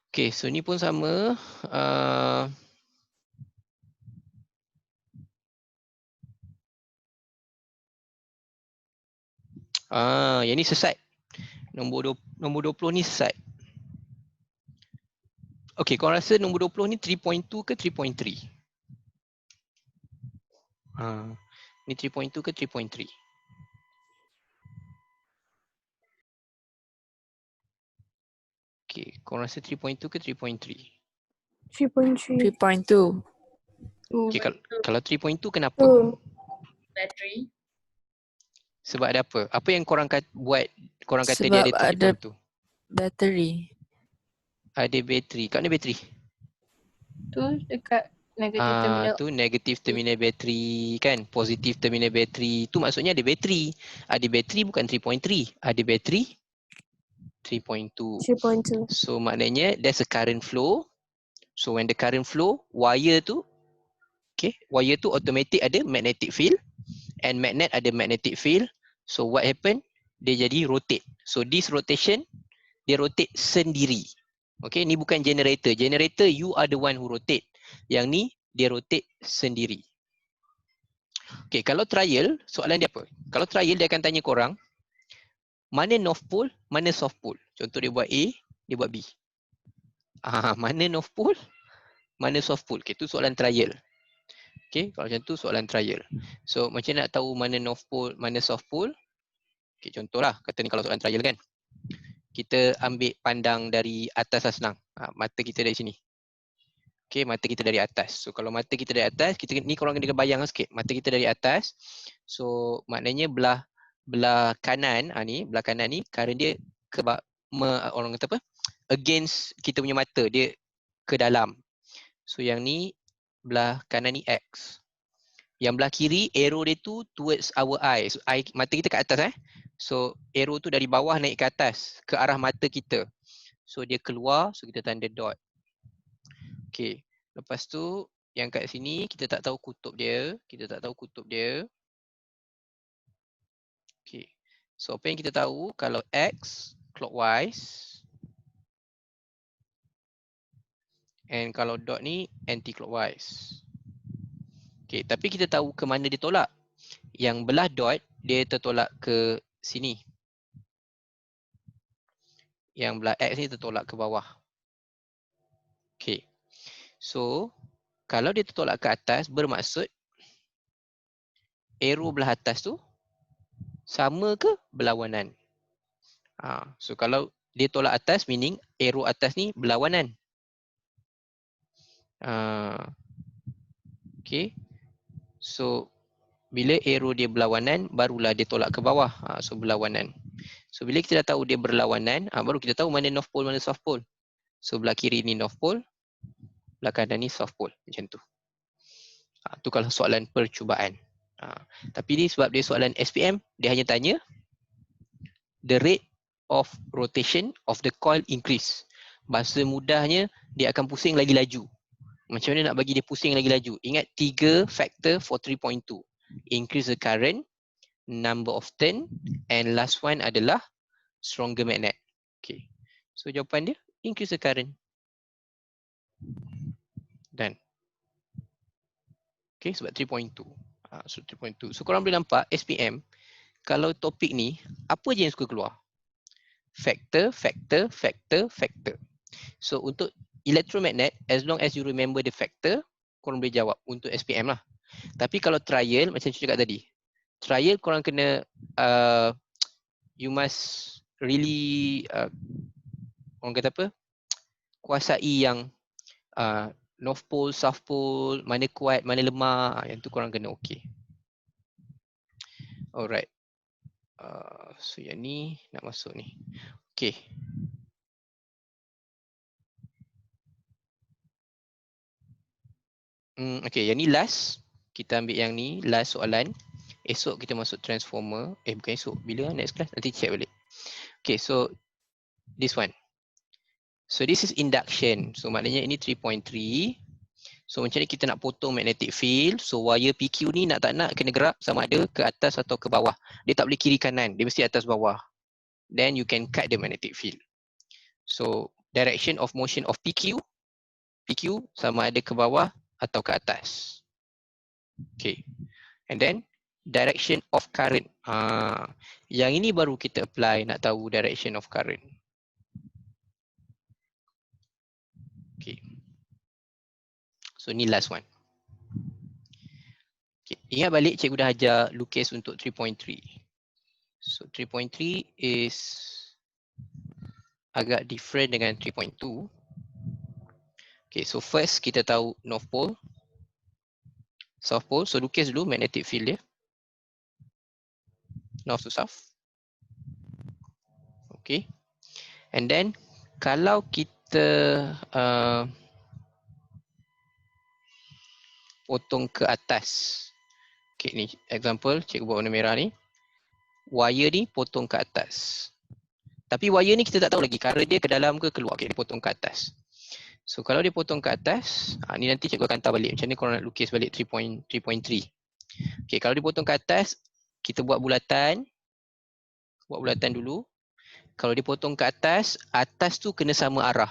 S1: Okay, so ni pun sama. Yang ni sesat. Nombor 20 ni sesat. Okay, kau rasa nombor 20 ni 3.2 ke 3.3? Ni 3.2 ke 3.3? Okay, kau rasa 3.2 ke 3.3?
S3: 3.3.
S4: 3.2.
S1: Okay, kalau 3.2 kenapa?
S4: Battery.
S1: Sebab ada apa? Apa yang korang buat, korang kata
S4: Sebab
S1: dia ada 3.2?
S4: Battery.
S1: Ada bateri. Kat mana bateri?
S4: Tu dekat negative terminal.
S1: Tu negative terminal bateri kan? Positive terminal bateri. Tu maksudnya ada bateri. Ada bateri bukan 3.3. Ada bateri 3.2.
S3: 3.2.
S1: So maknanya there's a current flow. So when the current flow, wire tu automatic ada magnetic field, and magnet ada magnetic field. So what happen? Dia jadi rotate. So this rotation, dia rotate sendiri. Okay, ni bukan generator. Generator, you are the one who rotate. Yang ni, dia rotate sendiri. Okay, kalau trial, soalan dia apa? Kalau trial, dia akan tanya korang, mana north pole, mana south pole. Contoh dia buat A, dia buat B. Mana north pole, mana south pole. Okay, tu soalan trial. Okay, kalau macam tu soalan trial. So, macam nak tahu mana north pole, mana south pole? Okay, contohlah, kata ni kalau soalan trial kan. Kita ambil pandang dari atas lah senang. Mata kita dari sini. Okay, mata kita dari atas. So, kalau mata kita dari atas, ni korang kena bayang sikit. Mata kita dari atas. So, maknanya belah kanan, belah kanan ni, current dia orang kata apa? Against kita punya mata, dia ke dalam. So, yang ni, belah kanan ni X. Yang belah kiri, arrow dia tu towards our eye. So, mata kita kat atas So arrow tu dari bawah naik ke atas ke arah mata kita. So dia keluar, so kita tanda dot. Okay, lepas tu yang kat sini kita tak tahu kutub dia, Okay, so apa yang kita tahu kalau X clockwise and kalau dot ni anti-clockwise. Okay, tapi kita tahu ke mana dia tolak. Yang belah dot, dia tertolak ke sini. Yang belah X ni tertolak ke bawah. Okay, so kalau dia tertolak ke atas, bermaksud arrow belah atas tu sama ke berlawanan. So kalau dia tolak atas, meaning arrow atas ni berlawanan. Okay, so bila arrow dia berlawanan, barulah dia tolak ke bawah. So berlawanan. So bila kita dah tahu dia berlawanan, baru kita tahu mana north pole, mana south pole. So belah kiri ni north pole, belah kanan ni south pole. Macam tu. Tu kalau soalan percubaan. Tapi ni sebab dia soalan SPM, dia hanya tanya the rate of rotation of the coil increase. Bahasa mudahnya, dia akan pusing lagi laju. Macam mana nak bagi dia pusing lagi laju? Ingat 3 factor for 3.2. Increase the current, number of turn, and last one adalah stronger magnet. Okay. So jawapan dia, increase the current. Done. Okay, sebab 3.2. So 3.2. So korang boleh nampak SPM, kalau topik ni, apa je yang suka keluar? Factor, factor, factor, factor. So untuk electromagnet, as long as you remember the factor, korang boleh jawab untuk SPM lah. Tapi kalau trial, macam saya cakap tadi, trial korang kena, you must really, orang kata apa, kuasai yang North Pole, South Pole, mana kuat, mana lemah, yang tu korang kena okey. Alright. So yang ni nak masuk ni. Okay. Okay, yang ni last. Kita ambil yang ni, last soalan. Esok kita masuk transformer. Bukan esok. Bila next class? Nanti check balik. Okay, so this one. So this is induction. So maknanya ini 3.3. So macam ni kita nak potong magnetic field. So wire PQ ni nak tak nak kena gerak sama ada ke atas atau ke bawah. Dia tak boleh kiri kanan. Dia mesti atas bawah. Then you can cut the magnetic field. So direction of motion of PQ sama ada ke bawah atau ke atas. Okay. And then direction of current. Yang ini baru kita apply nak tahu direction of current. Okay. So ni last one. Okay. Ingat balik cikgu dah ajar lukis untuk 3.3. So 3.3 is agak different dengan 3.2. Okay, so first kita tahu North Pole, South Pole. So lukis dulu magnetic field dia. North to South. Okay. And then kalau kita potong ke atas. Okay, ni example cikgu buat warna merah ni. Wire ni potong ke atas. Tapi wire ni kita tak tahu lagi current dia ke dalam ke keluar. Okay, dia potong ke atas. So kalau dia potong ke atas, ni nanti cikgu akan hantar balik. Macam ni korang nak lukis balik 3.3. Okay, kalau dia potong ke atas, kita buat bulatan. Buat bulatan dulu. Kalau dia potong ke atas, atas tu kena sama arah.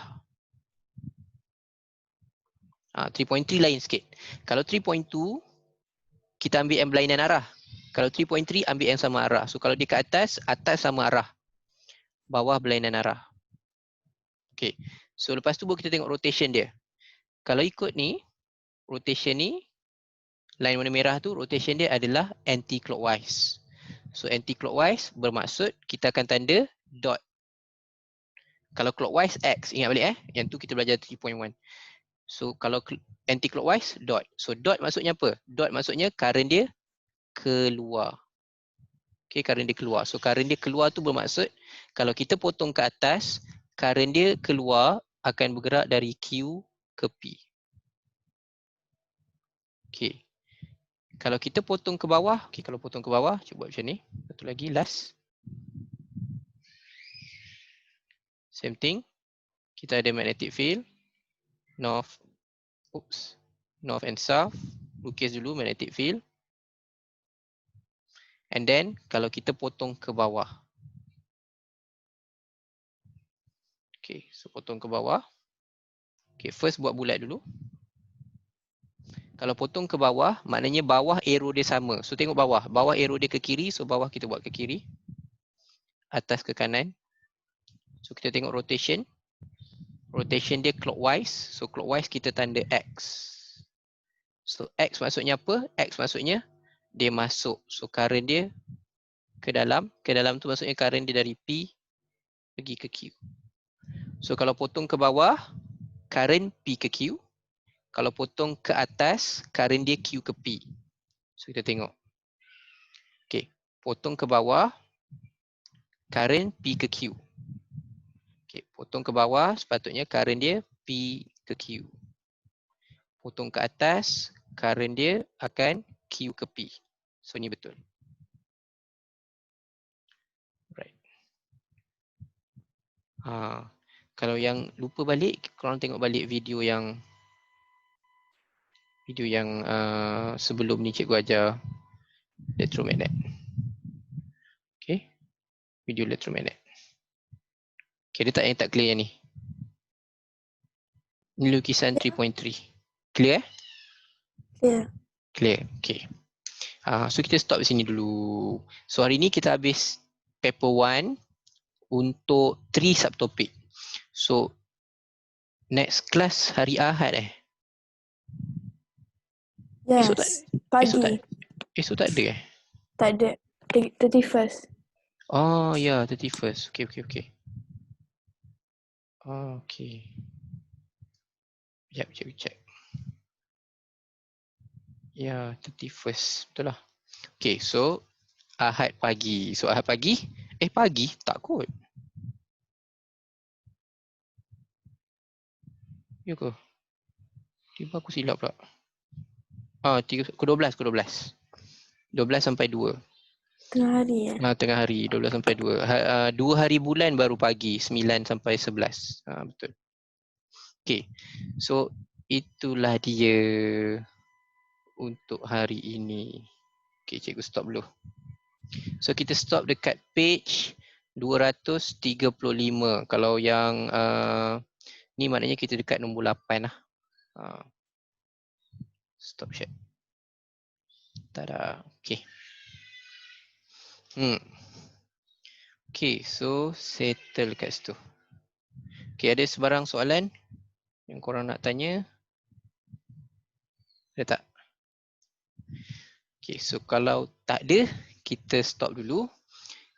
S1: 3.3 lain sikit. Kalau 3.2, kita ambil yang berlainan arah. Kalau 3.3, ambil yang sama arah. So kalau dia ke atas, atas sama arah. Bawah berlainan arah. Okay. So lepas tu baru kita tengok rotation dia. Kalau ikut ni, rotation ni, line warna merah tu, rotation dia adalah anti-clockwise. So anti-clockwise bermaksud kita akan tanda dot. Kalau clockwise X, ingat balik yang tu kita belajar 3.1. So kalau anti-clockwise, dot. So dot maksudnya apa? Dot maksudnya current dia keluar. Okay, current dia keluar. So current dia keluar tu bermaksud kalau kita potong ke atas, current dia keluar akan bergerak dari Q ke P. Okay. Kalau kita potong ke bawah, okay, kalau potong ke bawah, cuba buat macam ni. Satu lagi, last. Same thing. Kita ada magnetic field. North and south. Lukis dulu magnetic field. And then kalau kita potong ke bawah. Okay, so potong ke bawah. Okay, first buat bulat dulu. Kalau potong ke bawah, maknanya bawah arrow dia sama. So tengok bawah. Bawah arrow dia ke kiri, so bawah kita buat ke kiri. Atas ke kanan. So kita tengok rotation. Rotation dia clockwise. So clockwise kita tanda X. So X maksudnya apa? X maksudnya dia masuk. So current dia ke dalam. Ke dalam tu maksudnya current dia dari P pergi ke Q. So kalau potong ke bawah, current P ke Q. Kalau potong ke atas, current dia Q ke P. So kita tengok. Okay, potong ke bawah, current P ke Q. Okay, potong ke bawah, sepatutnya current dia P ke Q. Potong ke atas, current dia akan Q ke P. So ni betul. Right. Kalau yang lupa balik, korang tengok balik video yang sebelum ni cikgu ajar elektromagnet. Okay, video elektromagnet. Okay, dia yang tak clear yang ni. Ni lukisan 3.3. Clear?
S3: Yeah.
S1: Clear. Okay. So kita stop di sini dulu. So hari ni kita habis paper 1 untuk 3 subtopik. So next class hari Ahad
S5: Yes. Pagi.
S1: Esok tak ada
S5: Tak ada. 31st.
S1: Oh ya, 31st. Okay. Okay. Sekejap, cikgu check. Ya, 31st. Betul lah. Okay, so Ahad pagi. So Ahad pagi. Pagi? Tak kot. Ya ke? Tiba aku silap pula. 12 sampai 2.
S5: Tengah hari
S1: Tengah hari, 12 sampai 2. 2 hari bulan baru pagi, 9 sampai 11. Betul. Okay, so itulah dia untuk hari ini. Okay, cikgu stop dulu. So kita stop dekat page 235. Kalau yang ni maknanya kita dekat nombor 8 lah. Stop share. Tada. Okay. Okay, so settle kat situ. Okay, ada sebarang soalan yang korang nak tanya? Ada tak? Okay, so kalau tak ada, kita stop dulu.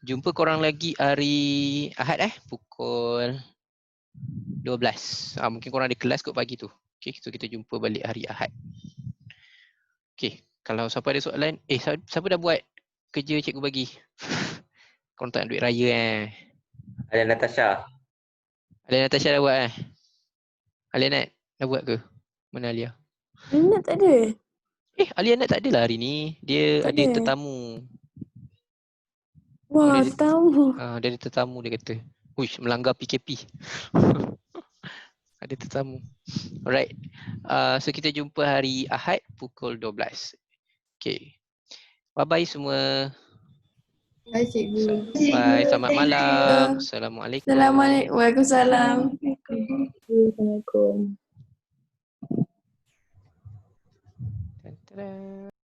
S1: Jumpa korang lagi hari Ahad pukul 12. Mungkin korang ada kelas kot pagi tu. Okay, so kita jumpa balik hari Ahad. Okay, kalau siapa ada soalan, siapa dah buat kerja cikgu bagi? Korang tak nak duit raya
S2: Ada Natasha.
S1: Ada Natasha dah buat Alia dah buat ke? Mana Alia?
S5: Alia tak ada.
S1: Alia tak adalah hari ni. Dia
S5: Tak
S1: ada
S5: ada.
S1: tetamu.
S5: Wah,
S1: dia
S5: tahu.
S1: dia ada tetamu dia kata. Uish, melanggar PKP. Ada tetamu. Alright. So kita jumpa hari Ahad pukul 12. Okay. Bye-bye semua.
S4: Bye cikgu.
S1: Bye. Selamat malam. Assalamualaikum.
S5: Assalamualaikum. Waalaikumsalam.
S3: Assalamualaikum.